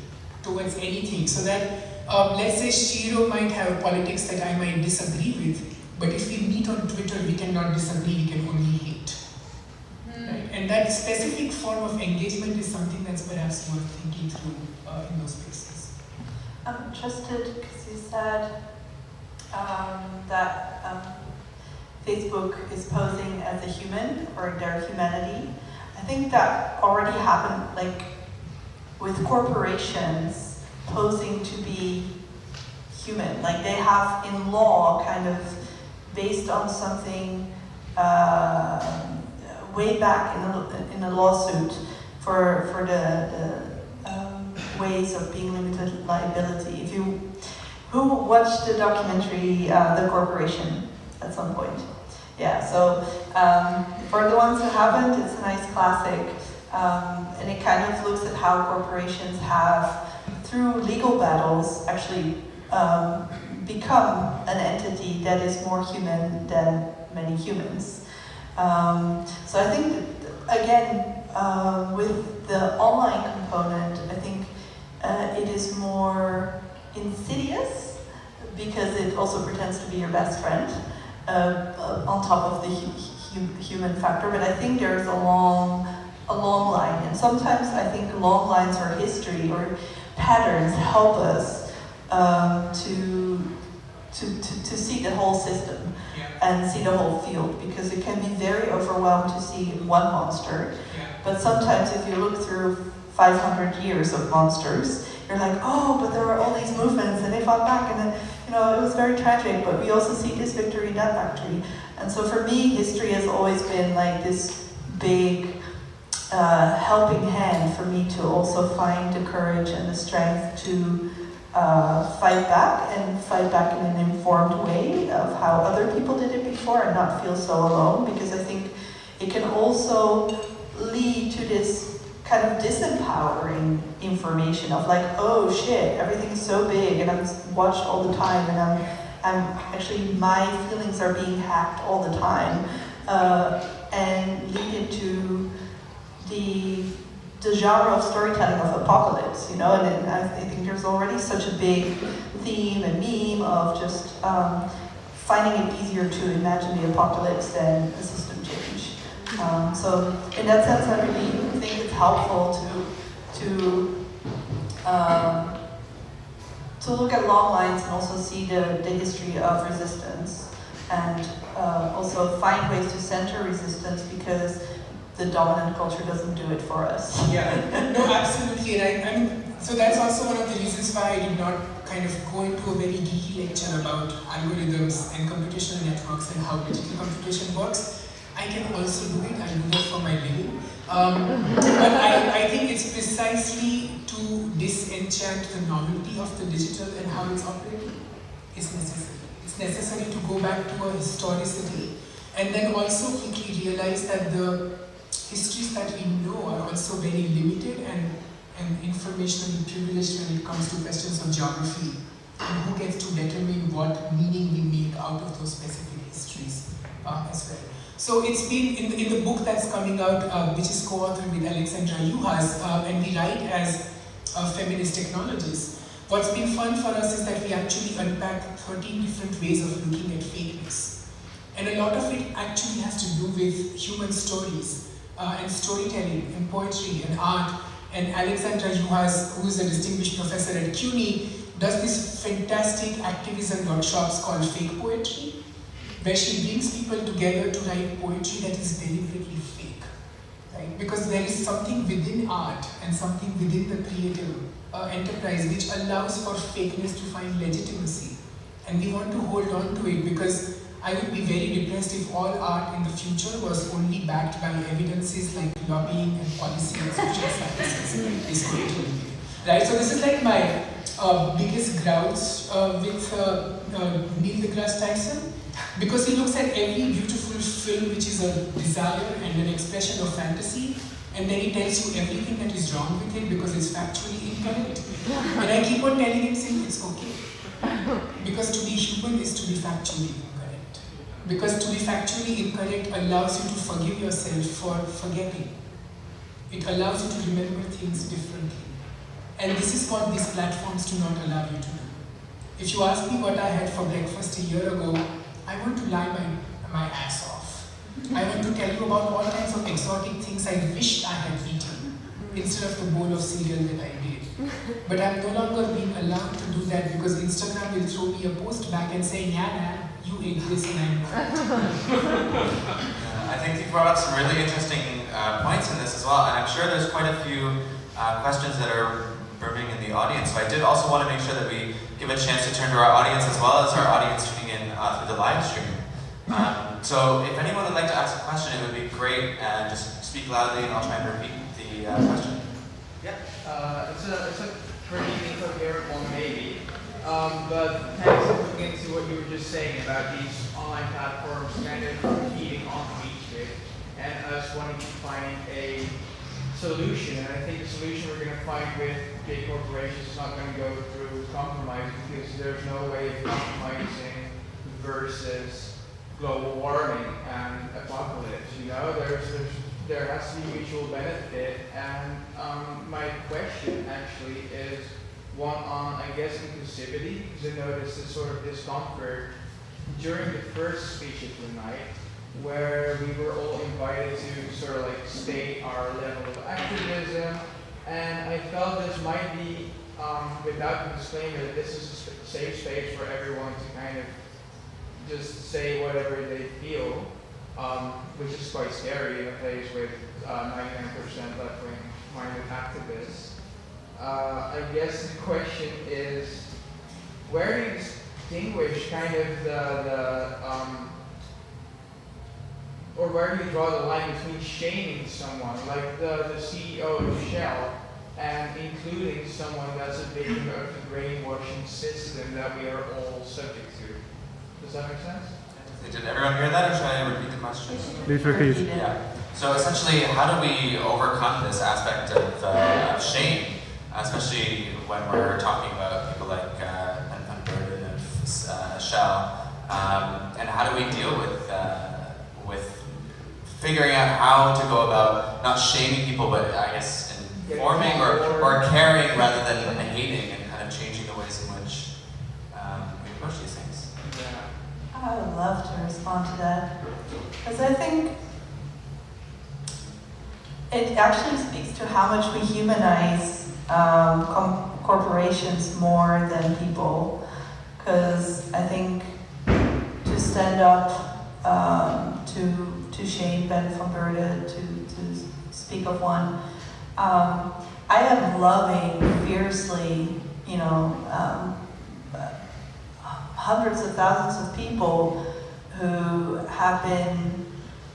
towards anything. So that, let's say Chihiro might have politics that I might disagree with, but if we meet on Twitter, we cannot disagree, we can only hate. Right? And that specific form of engagement is something that's perhaps worth thinking through in those places.
I'm interested because you said that Facebook is posing as a human, or their humanity. I think that already happened, like with corporations posing to be human. Like they have in law kind of based on something way back in a lawsuit for the ways of being limited liability. Who watched the documentary The Corporation at some point? Yeah, so for the ones who haven't, it's a nice classic, and it kind of looks at how corporations have, through legal battles, actually become an entity that is more human than many humans. So I think, that, again, with the online component, I think it is more insidious because it also pretends to be your best friend on top of the human factor. But I think there's a long line, and sometimes I think long lines or history or patterns help us to see the whole system and see the whole field, because it can be very overwhelmed to see one monster. But sometimes if you look through 500 years of monsters, you're like, oh, but there were all these movements and they fought back, and then, you know, it was very tragic, but we also see this victory, that victory. And so for me, history has always been like this big helping hand for me to also find the courage and the strength to fight back in an informed way of how other people did it before and not feel so alone, because I think it can also lead to this kind of disempowering information of like, oh shit, everything's so big and I'm watched all the time and I'm actually, my feelings are being hacked all the time, and lead into the genre of storytelling of apocalypse, you know, and I think there's already such a big theme and meme of just finding it easier to imagine the apocalypse than a system change. So in that sense, I really think it's helpful to look at long lines and also see the history of resistance, and also find ways to center resistance, because the dominant culture doesn't do it for us.
Yeah, no, absolutely. And so that's also one of the reasons why I did not kind of go into a very geeky lecture about algorithms and computational networks and how digital computation works. I can also do it, I do that for my living. But I think it's precisely to disenchant the novelty of the digital and how it's operating. It's necessary. It's necessary to go back to a historicity, and then also quickly realize that the histories that we know are also very limited and informationally privileged when it comes to questions of geography, and who gets to determine what meaning we make out of those specific histories as well. So it's been, in the book that's coming out, which is co-authored with Alexandra Juhas, and we write as feminist technologists, what's been fun for us is that we actually unpack 13 different ways of looking at fakeness. And a lot of it actually has to do with human stories, and storytelling, and poetry, and art. And Alexandra Juhas, who is a distinguished professor at CUNY, does this fantastic activism workshops called Fake Poetry, where she brings people together to write poetry that is deliberately fake, right? Because there is something within art and something within the creative enterprise which allows for fakeness to find legitimacy. And we want to hold on to it, because I would be very depressed if all art in the future was only backed by evidences like lobbying and policy and social sciences. Right? So this is like my biggest grouch with Neil deGrasse Tyson, because he looks at every beautiful film which is a desire and an expression of fantasy, and then he tells you everything that is wrong with it because it's factually incorrect. And I keep on telling him, saying it's okay. Because to be human is to be factually incorrect. Because to be factually incorrect allows you to forgive yourself for forgetting. It allows you to remember things differently. And this is what these platforms do not allow you to do. If you ask me what I had for breakfast a year ago, I want to lie my ass off. I want to tell you about all kinds of exotic things I wished I had eaten instead of the bowl of cereal that I did. But I'm no longer being allowed to do that because Instagram will throw me a post back and say, yeah, man, you ate this and I'm not.
I think you brought up some really interesting points in this as well, and I'm sure there's quite a few questions that are burning in the audience. So I did also want to make sure that we give a chance to turn to our audience as well as our audience tuning in through the live stream. So if anyone would like to ask a question, it would be great, and just speak loudly and I'll try and repeat the question.
Yeah, it's a pretty incoherent one maybe, but thanks for looking into what you were just saying about these online platforms kind of competing on each other and us wanting to find a solution. And I think the solution we're going to find with big corporations is not going to go through compromise, because there's no way of compromising versus global warming and apocalypse. You know, there has to be mutual benefit. And my question actually is one on, I guess, inclusivity, because I noticed this sort of discomfort during the first speech of the night, where we were all invited to sort of like state our level of activism, and I felt this might be, without the disclaimer, that this is a safe space for everyone to kind of just say whatever they feel, which is quite scary in a place with 99% left-wing minded activists. I guess the question is, where do you distinguish kind of or where do you draw the line between shaming someone, like the CEO of Shell, and including someone that's a victim of the brainwashing system that we are all subject to? Does that make sense?
Did everyone hear that, or should I repeat the question?
Please repeat.
Yeah. So essentially, how do we overcome this aspect of shame, especially when we're talking about people like Unburden and Shell, and how do we deal with figuring out how to go about not shaming people, but I guess informing or caring rather than hating, and kind of changing the ways in which we approach these things?
I would love to respond to that, because I think it actually speaks to how much we humanize corporations more than people. Because I think to stand up to shame Ben van Beurden, to speak of one, I am loving fiercely, hundreds of thousands of people who have been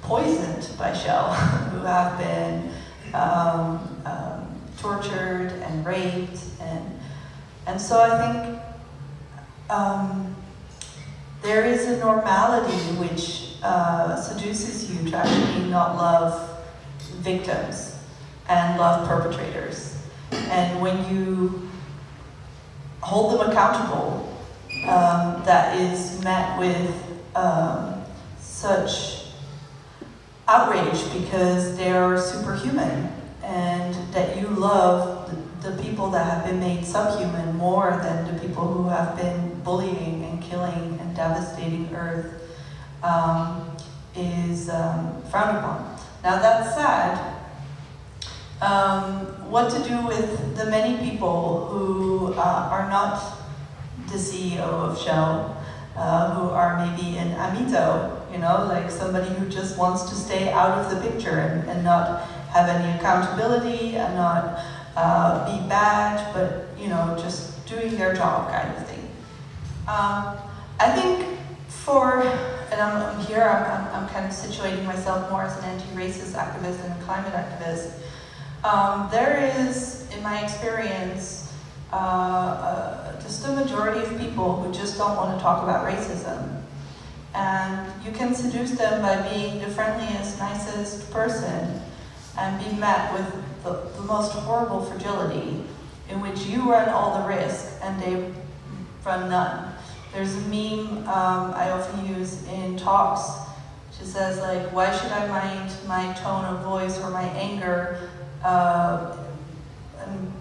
poisoned by Shell, who have been tortured and raped, and so I think there is a normality which seduces you to actually not love victims and love perpetrators, and when you hold them accountable, that is met with such outrage because they're superhuman, and that you love the people that have been made subhuman more than the people who have been bullying and killing and devastating Earth is frowned upon. Now that said, what to do with the many people who are not the CEO of Shell, who are maybe in Amito, like somebody who just wants to stay out of the picture and not have any accountability and not be bad, but just doing their job kind of thing. I think and I'm here, I'm kind of situating myself more as an anti-racist activist and a climate activist. There is, in my experience, just a majority of people who just don't want to talk about racism. And you can seduce them by being the friendliest, nicest person and be met with the most horrible fragility in which you run all the risk and they run none. There's a meme I often use in talks, which says like, why should I mind my tone of voice or my anger and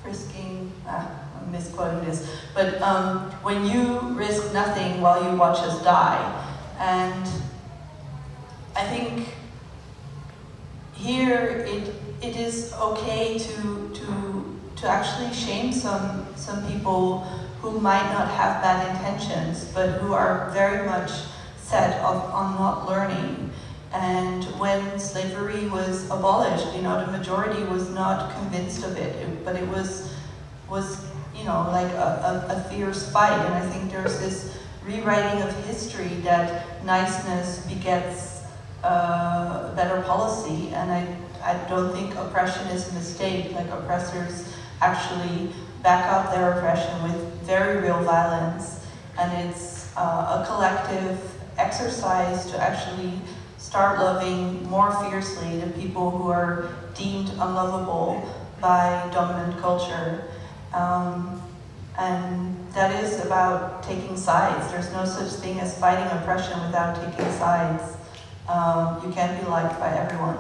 risking, I'm misquoting this, but when you risk nothing while you watch us die. And I think here it is okay to actually shame some people who might not have bad intentions, but who are very much set on not learning. And when slavery was abolished, the majority was not convinced of it, but it was like a fierce fight. And I think there's this rewriting of history that niceness begets better policy. And I don't think oppression is a mistake. Like, oppressors actually back up their oppression with very real violence. And it's a collective exercise to actually start loving more fiercely the people who are deemed unlovable by dominant culture. And that is about taking sides. There's no such thing as fighting oppression without taking sides. You can't be liked by everyone.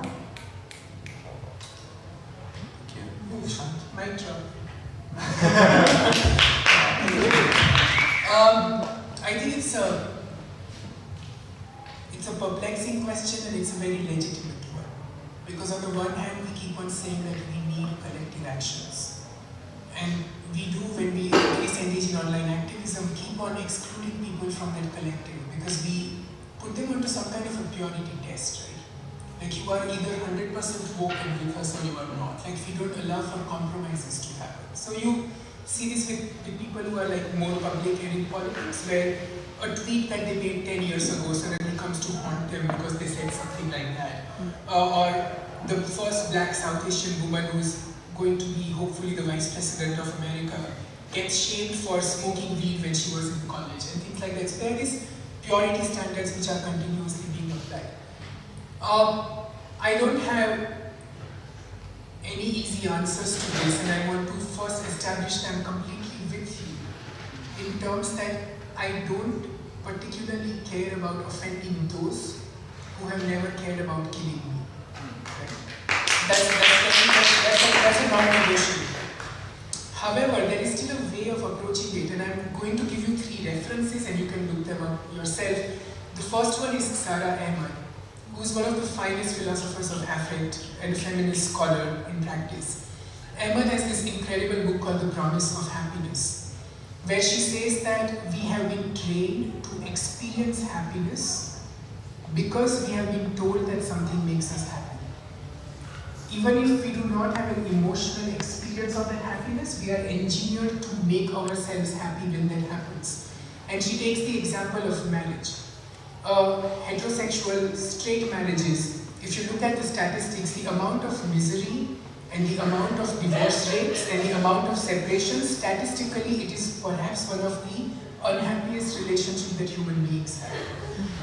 Mic drop. I think it's a perplexing question, and it's a very legitimate one. Because on the one hand, we keep on saying that we need collective actions. And we do, when we engage in online activism, keep on excluding people from that collective, because we put them onto some kind of a purity test, right? Like, you are either 100% woke and with us or you are not. Like, we don't allow for compromises to happen. So you see this with people who are like more public and in politics, where a tweet that they made 10 years ago suddenly comes to haunt them because they said something like that. Or the first black South Asian woman who's going to be hopefully the Vice President of America gets shamed for smoking weed when she was in college and things like that. So there are these purity standards which are continuously being applied. I don't have any easy answers to this, and I want to first establish them completely with you in terms that I don't particularly care about offending those who have never cared about killing me. Right? That's a non-negotiable. However, there is still a way of approaching it, and I'm going to give you 3 references and you can look them up yourself. The first one is Sarah Ahmad, who is one of the finest philosophers of affect and a feminist scholar in practice. Ahmad has this incredible book called The Promise of Happiness, where she says that we have been trained to experience happiness because we have been told that something makes us happy. Even if we do not have an emotional experience of that happiness, we are engineered to make ourselves happy when that happens. And she takes the example of marriage. Heterosexual, straight marriages, if you look at the statistics, the amount of misery and the amount of divorce rates and the amount of separations, statistically it is perhaps one of the unhappiest relationships that human beings have.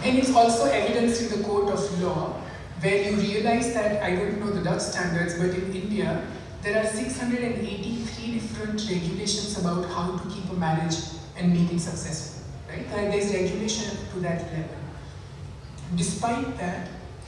And it's also evidenced in the court of law, where you realize that, I don't know the Dutch standards, but in India, there are 683 different regulations about how to keep a marriage and make it successful, right? There's regulation to that level. Despite that,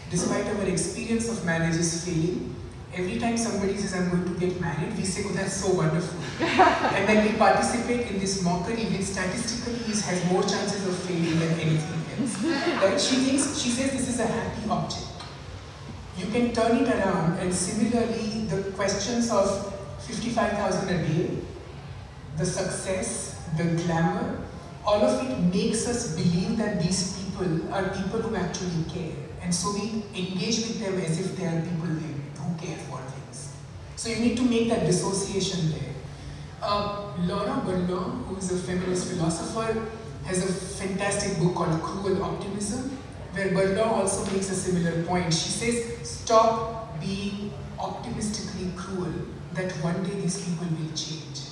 despite our experience of marriages failing, every time somebody says, I'm going to get married, we say, oh, that's so wonderful. And then we participate in this mockery, which statistically has more chances of failing than anything else. Right? She says this is a happy object. You can turn it around, and similarly, the questions of 55,000 a day, the success, the glamour, all of it makes us believe that these people are people who actually care. And so we engage with them as if they are people who care for things. So you need to make that dissociation there. Laura Berlin, who is a feminist philosopher, has a fantastic book called Cruel Optimism, where Berlin also makes a similar point. She says, stop being optimistically cruel, that one day these people will change.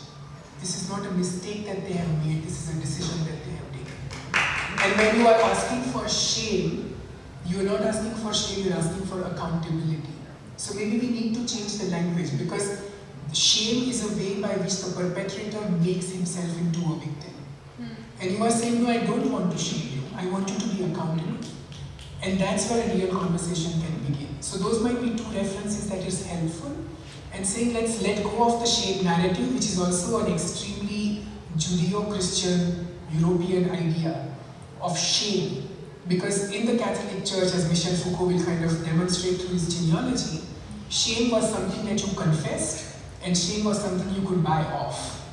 This is not a mistake that they have made, this is a decision that they have taken. And when you are asking for shame, you are not asking for shame, you are asking for accountability. So maybe we need to change the language, because shame is a way by which the perpetrator makes himself into a victim. And you are saying, no, I don't want to shame you, I want you to be accountable. And that's where a real conversation can begin. So those might be 2 references that is helpful. And saying, let's let go of the shame narrative, which is also an extremely Judeo-Christian European idea of shame. Because in the Catholic Church, as Michel Foucault will kind of demonstrate through his genealogy, shame was something that you confessed, and shame was something you could buy off.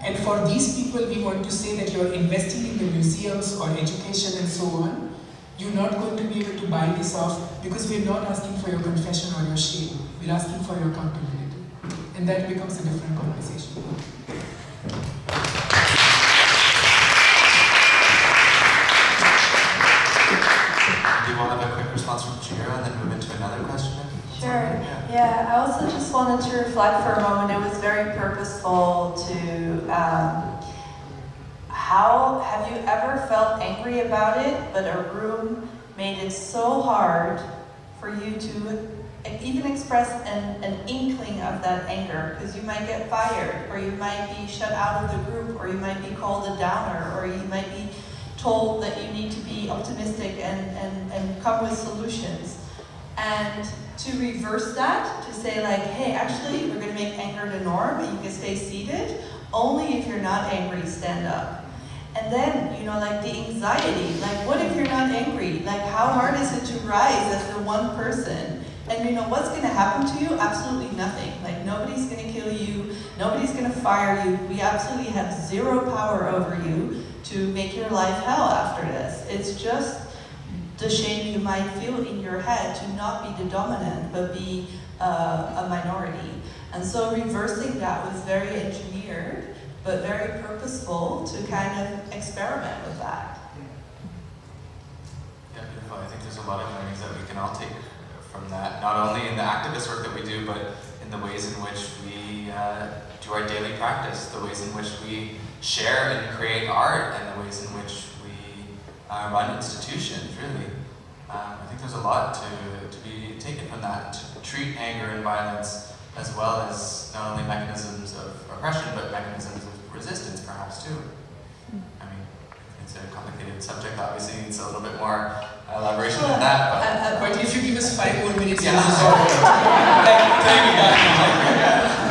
And for these people, we want to say that you're investing in the museums or education and so on. You're not going to be able to buy this off, because we're not asking for your confession or your shame. We're asking for your accountability. And that becomes a different conversation.
Do you want to have a quick response from Chihiro and then move into another question?
Sure. Yeah, I also just wanted to reflect for a moment. It was very purposeful to, how have you ever felt angry about it, but a room made it so hard for you to even express an inkling of that anger? Because you might get fired, or you might be shut out of the group, or you might be called a downer, or you might be told that you need to be optimistic and come with solutions. And to reverse that, to say like, hey, actually, we're going to make anger the norm, and you can stay seated. Only if you're not angry, stand up. And then, you know, like the anxiety, like what if you're not angry? Like how hard is it to rise as the one person? And you know, what's going to happen to you? Absolutely nothing. Like nobody's going to kill you, nobody's going to fire you. We absolutely have zero power over you to make your life hell after this. It's just the shame you might feel in your head to not be the dominant, but be a minority. And so reversing that was very engineered, but very purposeful to kind of experiment with that.
Yeah, beautiful. I think there's a lot of learnings that we can all take from that, not only in the activist work that we do, but in the ways in which we do our daily practice, the ways in which we share and create art, and the ways in which we run institutions, really. I think there's a lot to be taken from that, to treat anger and violence as well as not only mechanisms of oppression, but mechanisms of resistance, perhaps, too. I mean, it's a complicated subject, obviously, it's a little bit more elaboration than that,
but if you give us 5 more minutes,
yeah.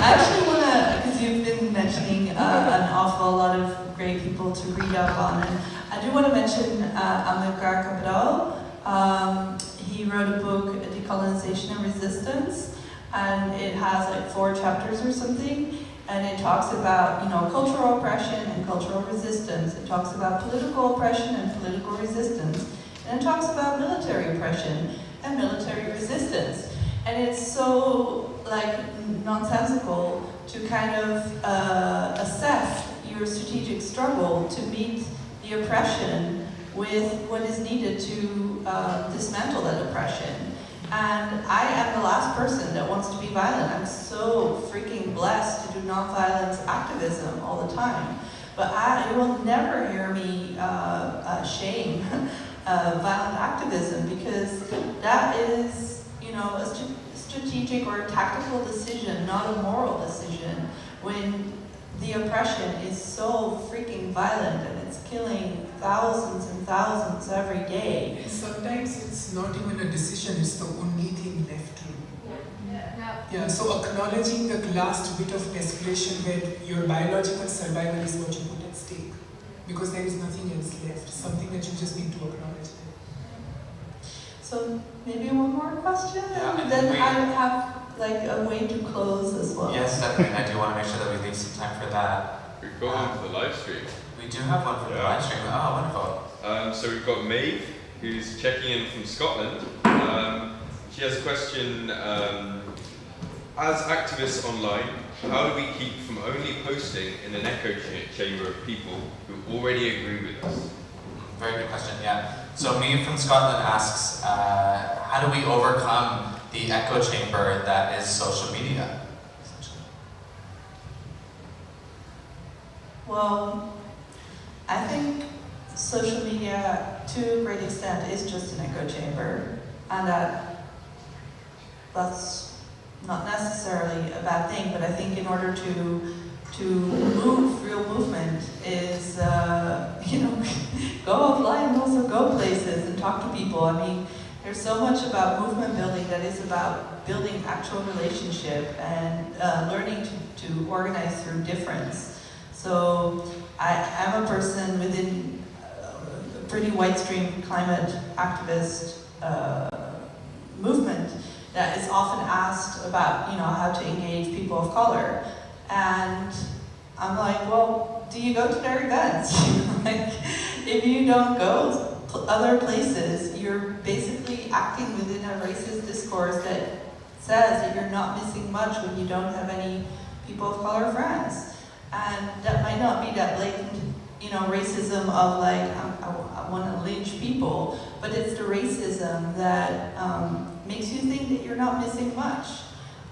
I actually want to, because you've been mentioning an awful lot of great people to read up on, and I do want to mention Amilcar Cabral. He wrote a book, Decolonization and Resistance, and it has like 4 chapters or something, and it talks about, you know, cultural oppression and cultural resistance. It talks about political oppression and political resistance, and it talks about military oppression and military resistance. And it's so like nonsensical to kind of assess your strategic struggle to meet the oppression with what is needed to dismantle that oppression. And I am the last person that wants to be violent. I'm so freaking blessed to do nonviolence activism all the time. But you will never hear me shame violent activism, because that is, you know, a strategic or a tactical decision, not a moral decision, when the oppression is so freaking violent and it's killing thousands and thousands every day.
And sometimes it's not even a decision, it's the only thing left to do. Yeah, so acknowledging the last bit of escalation where your biological survival is what you put at stake. Because there is nothing else left, something that you just need to acknowledge.
So maybe one more question,
Yeah,
and then I have like a way to close as well.
Yes, definitely. I do want to make sure that we leave some time for that.
We've got one for the live stream.
We do have one for the live stream. Oh, wonderful.
So we've got Maeve, who's checking in from Scotland. She has a question. As activists online, how do we keep from only posting in an echo chamber of people who already agree with us?
Very good question, yeah. So Maeve from Scotland asks, how do we overcome the echo chamber that is social media?
Well, I think social media, to a great extent, is just an echo chamber, and that's not necessarily a bad thing. But I think in order to move, real movement is, you know, go offline and also go places and talk to people. I mean, there's so much about movement building that is about building actual relationship and learning to organize through difference. So I'm a person within a pretty wide-stream climate activist movement that is often asked about, you know, how to engage people of color. And I'm like, well, do you go to their events? Like, if you don't go other places, you're basically acting within a racist discourse that says that you're not missing much when you don't have any people of color friends. And that might not be that blatant, you know, racism of like, I want to lynch people, but it's the racism that makes you think that you're not missing much.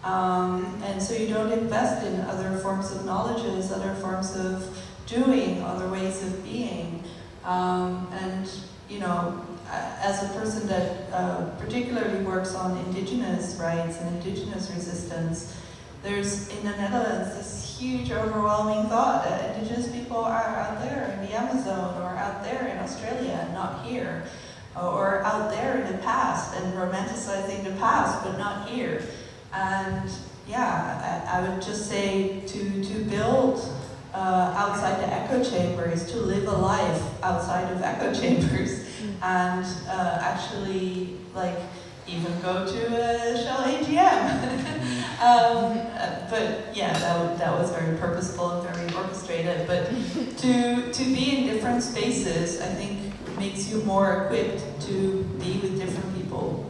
And so you don't invest in other forms of knowledges, other forms of doing, other ways of being. And, you know, as a person that particularly works on indigenous rights and indigenous resistance, there's, in the Netherlands, this huge overwhelming thought that indigenous people are out there in the Amazon or out there in Australia and not here, or out there in the past and romanticizing the past but not here. And yeah, I would just say to build outside the echo chamber is to live a life outside of echo chambers and actually like even go to a Shell AGM. But yeah, that was very purposeful and very orchestrated. But to be in different spaces, I think makes you more equipped to be with different people.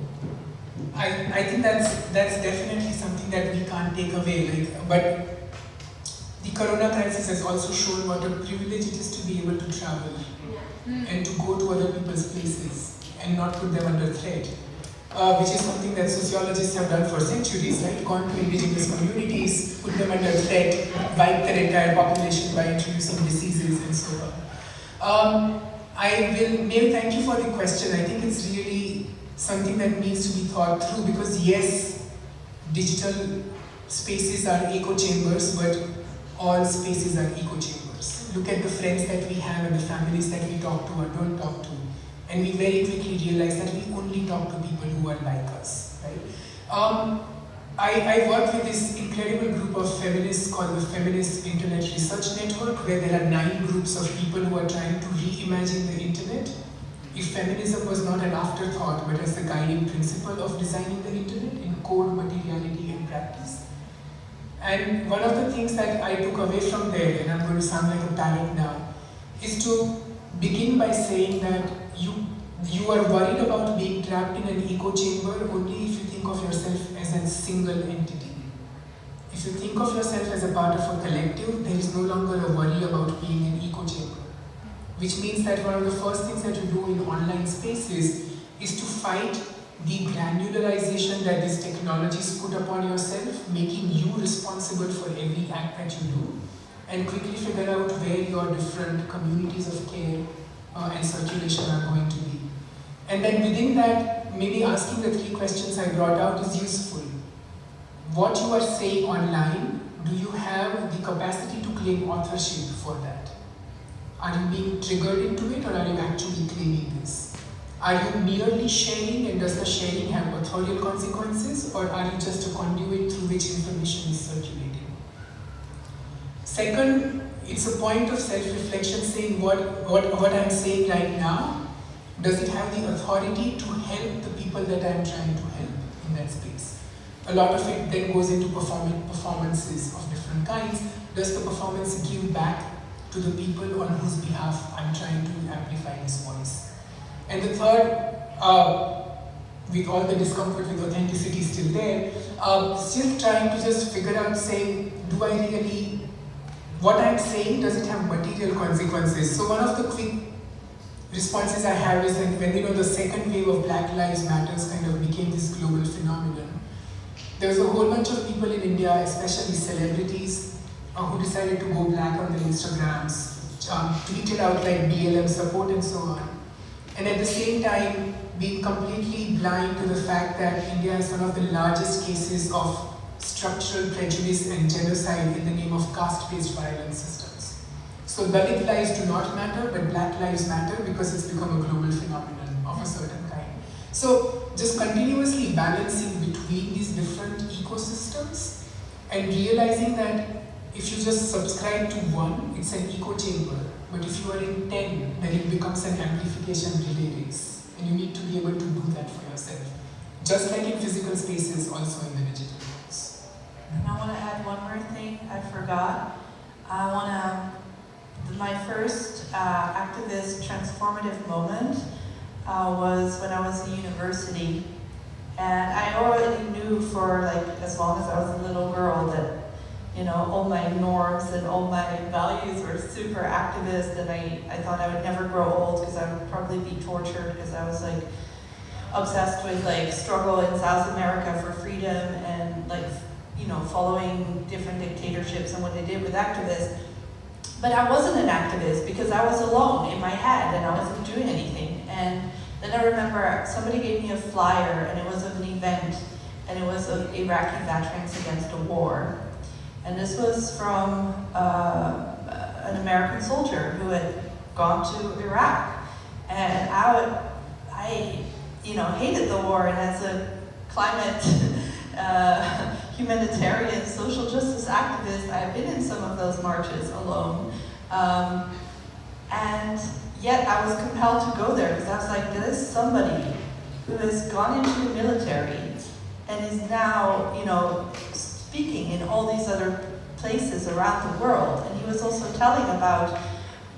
I think that's definitely something that we can't take away. But the corona crisis has also shown what a privilege it is to be able to travel and to go to other people's places and not put them under threat, which is something that sociologists have done for centuries, right? Gone to indigenous communities, put them under threat, wipe their entire population by introducing diseases and so on. Thank you for the question. I think it's really something that needs to be thought through, because yes, digital spaces are echo chambers, but all spaces are echo chambers. Look at the friends that we have and the families that we talk to or don't talk to, and we very quickly realize that we only talk to people who are like us, right? I work with this incredible group of feminists called the Feminist Internet Research Network, where there are 9 groups of people who are trying to reimagine the internet. If feminism was not an afterthought, but as the guiding principle of designing the internet in code, materiality, and practice. And one of the things that I took away from there, and I'm going to sound like a parrot now, is to begin by saying that you are worried about being trapped in an echo chamber only if you think of yourself as a single entity. If you think of yourself as a part of a collective, there is no longer a worry about being an echo chamber. Which means that one of the first things that you do in online spaces is to fight the granularization that these technologies put upon yourself, making you responsible for every act that you do, and quickly figure out where your different communities of care and circulation are going to be. And then within that, maybe asking the 3 questions I brought out is useful. What you are saying online, do you have the capacity to claim authorship for that? Are you being triggered into it, or are you actually claiming this? Are you merely sharing, and does the sharing have authorial consequences, or are you just a conduit through which information is circulating? Second, it's a point of self-reflection, saying what I'm saying right now, does it have the authority to help the people that I'm trying to help in that space? A lot of it then goes into performances of different kinds. Does the performance give back to the people on whose behalf I'm trying to amplify this voice? And the third, with all the discomfort with authenticity still there, still trying to just figure out, saying, do I really, what I'm saying, does it have material consequences? So one of the quick responses I have is that when the second wave of Black Lives Matters kind of became this global phenomenon, there was a whole bunch of people in India, especially celebrities, who decided to go black on their Instagrams, tweeted out like BLM support and so on. And at the same time, being completely blind to the fact that India is one of the largest cases of structural prejudice and genocide in the name of caste-based violence systems. So Dalit lives do not matter, but Black lives matter because it's become a global phenomenon of a certain kind. So just continuously balancing between these different ecosystems and realizing that if you just subscribe to one, it's an echo chamber. But if you are in 10, then it becomes an amplification relay race. And you need to be able to do that for yourself. Just like in physical spaces, also in the digital worlds.
And I want to add one more thing I forgot. My first activist transformative moment was when I was in university. And I already knew for as long as I was a little girl that all my norms and all my values were super activist, and I thought I would never grow old because I would probably be tortured because I was obsessed with struggle in South America for freedom and following different dictatorships and what they did with activists. But I wasn't an activist because I was alone in my head and I wasn't doing anything. And then I remember somebody gave me a flyer, and it was of an event, and it was of Iraqi veterans against a war. And this was from an American soldier who had gone to Iraq. And I hated the war, and as a climate humanitarian social justice activist, I have been in some of those marches alone. And yet I was compelled to go there because I was like, there is somebody who has gone into the military and is now, speaking in all these other places around the world. And he was also telling about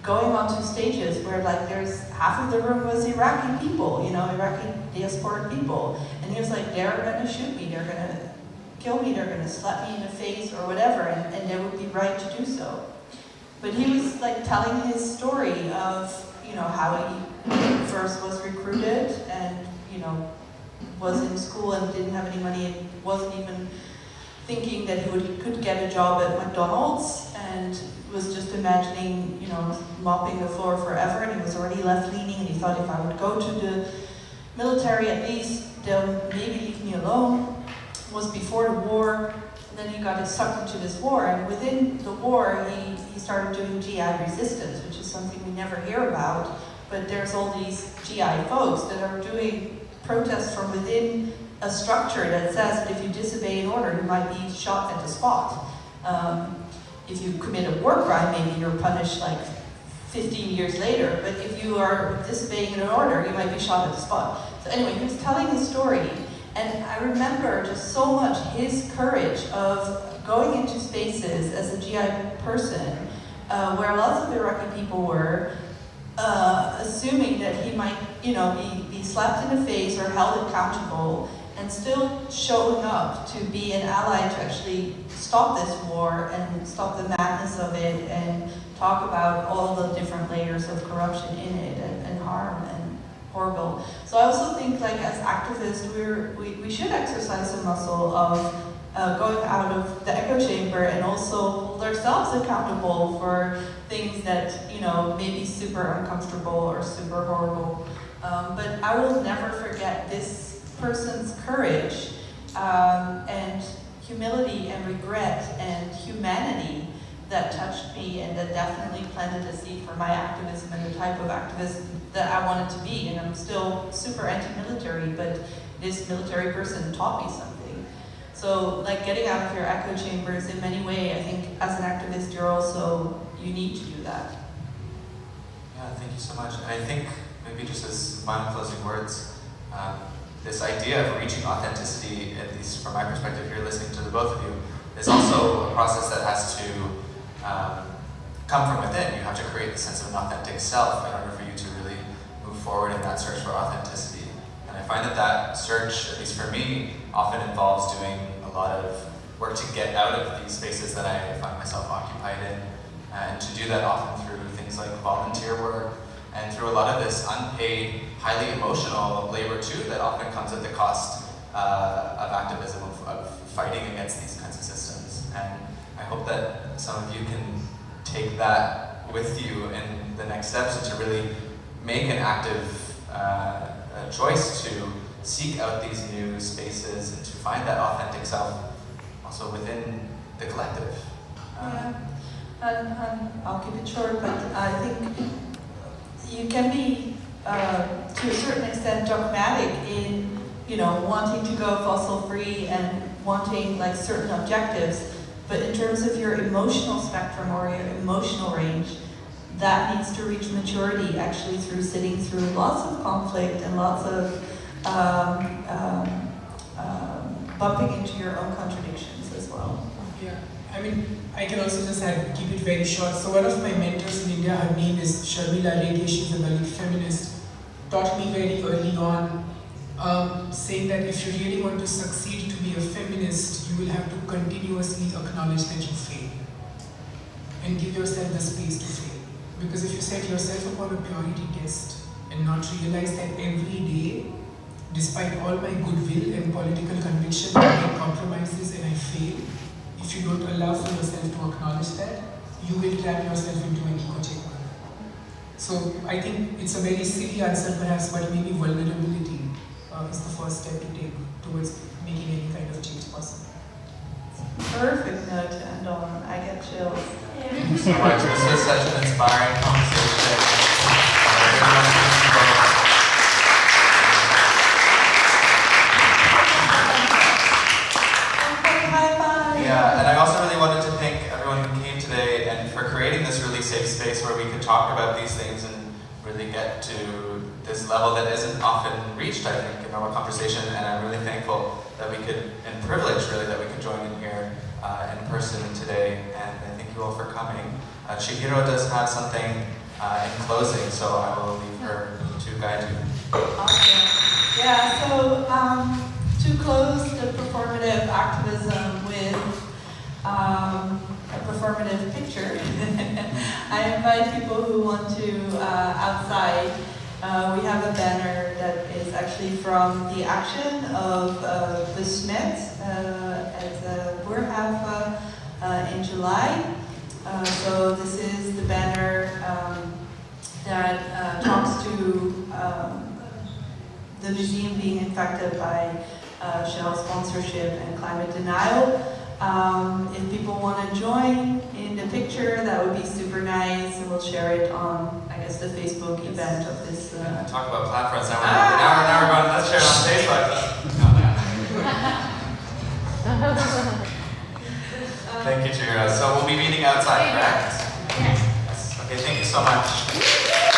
going onto stages where like there's half of the room was Iraqi people, Iraqi diaspora people, and he was like, they're gonna shoot me, they're gonna kill me, they're gonna slap me in the face or whatever, and they would be right to do so. But he was like telling his story of, how he first was recruited and, was in school and didn't have any money and wasn't even thinking that he could get a job at McDonald's, and was just imagining, mopping the floor forever, and he was already left-leaning, and he thought, if I would go to the military at least, they'll maybe leave me alone. It was before the war, and then he got sucked into this war, and within the war, he started doing GI resistance, which is something we never hear about, but there's all these GI folks that are doing protests from within a structure that says that if you disobey an order, you might be shot at the spot. If you commit a war crime, maybe you're punished like 15 years later, but if you are disobeying an order, you might be shot at the spot. So anyway, he was telling his story, and I remember just so much his courage of going into spaces as a GI person, where lots of Iraqi people were, assuming that he might, be slapped in the face or held accountable, and still showing up to be an ally to actually stop this war and stop the madness of it and talk about all the different layers of corruption in it and harm and horrible. So I also think, like, as activists, we should exercise the muscle of going out of the echo chamber and also hold ourselves accountable for things that, may be super uncomfortable or super horrible. But I will never forget this person's courage and humility and regret and humanity that touched me and that definitely planted a seed for my activism and the type of activist that I wanted to be. And I'm still super anti-military, but this military person taught me something. So, like, getting out of your echo chambers in many ways, I think as an activist you need to do that.
Yeah, thank you so much. And I think maybe just as final closing words, this idea of reaching authenticity, at least from my perspective here listening to the both of you, is also a process that has to come from within. You have to create the sense of an authentic self in order for you to really move forward in that search for authenticity. And I find that search, at least for me, often involves doing a lot of work to get out of these spaces that I find myself occupied in, and to do that often through things like volunteer work, and through a lot of this unpaid, highly emotional labor too that often comes at the cost of activism, of fighting against these kinds of systems. And I hope that some of you can take that with you in the next steps and to really make an active choice to seek out these new spaces and to find that authentic self also within the collective.
Yeah, and I'll keep it short, but I think you can be, to a certain extent, dogmatic in, wanting to go fossil-free and wanting like certain objectives, but in terms of your emotional spectrum or your emotional range, that needs to reach maturity actually through sitting through lots of conflict and lots of bumping into your own contradictions as well.
Yeah, I mean, I can also just keep it very short. So one of my mentors in India, her name is Sharmila Reddy, she's a Dalit feminist, taught me very early on, saying that if you really want to succeed to be a feminist, you will have to continuously acknowledge that you fail and give yourself the space to fail. Because if you set yourself upon a purity test and not realize that every day, despite all my goodwill and political conviction, I make compromises and I fail, if you don't allow for yourself to acknowledge that, you will trap yourself into an echo chamber. So I think it's a very silly answer perhaps, but maybe vulnerability is the first step to take towards making any kind of change possible.
Perfect note to end on. I get chills.
Thank you so much. This was such an inspiring conversation. Yeah, and I also really wanted to thank everyone who came today and for creating this really safe space where we could talk about these things and really get to this level that isn't often reached, I think, in our conversation. And I'm really thankful that we could, and privileged really, that we could join in here in person today. And I thank you all for coming. Chihiro does have something in closing, so I will leave her to guide you.
Awesome. Yeah, so to close the performative activism with a performative picture, I invite people who want to outside. We have a banner that is actually from the action of the Smith at the Boerhaven in July. So this is the banner that talks to the museum being infected by Shell sponsorship and climate denial. If people want to join in the picture, that would be super nice, and we'll share it on, I guess, the Facebook event of this.
Talk about platforms. Now we're going. Let's share it on Facebook. Thank you, Chihiro. So we'll be meeting outside, correct? Yes. Okay. Thank you so much.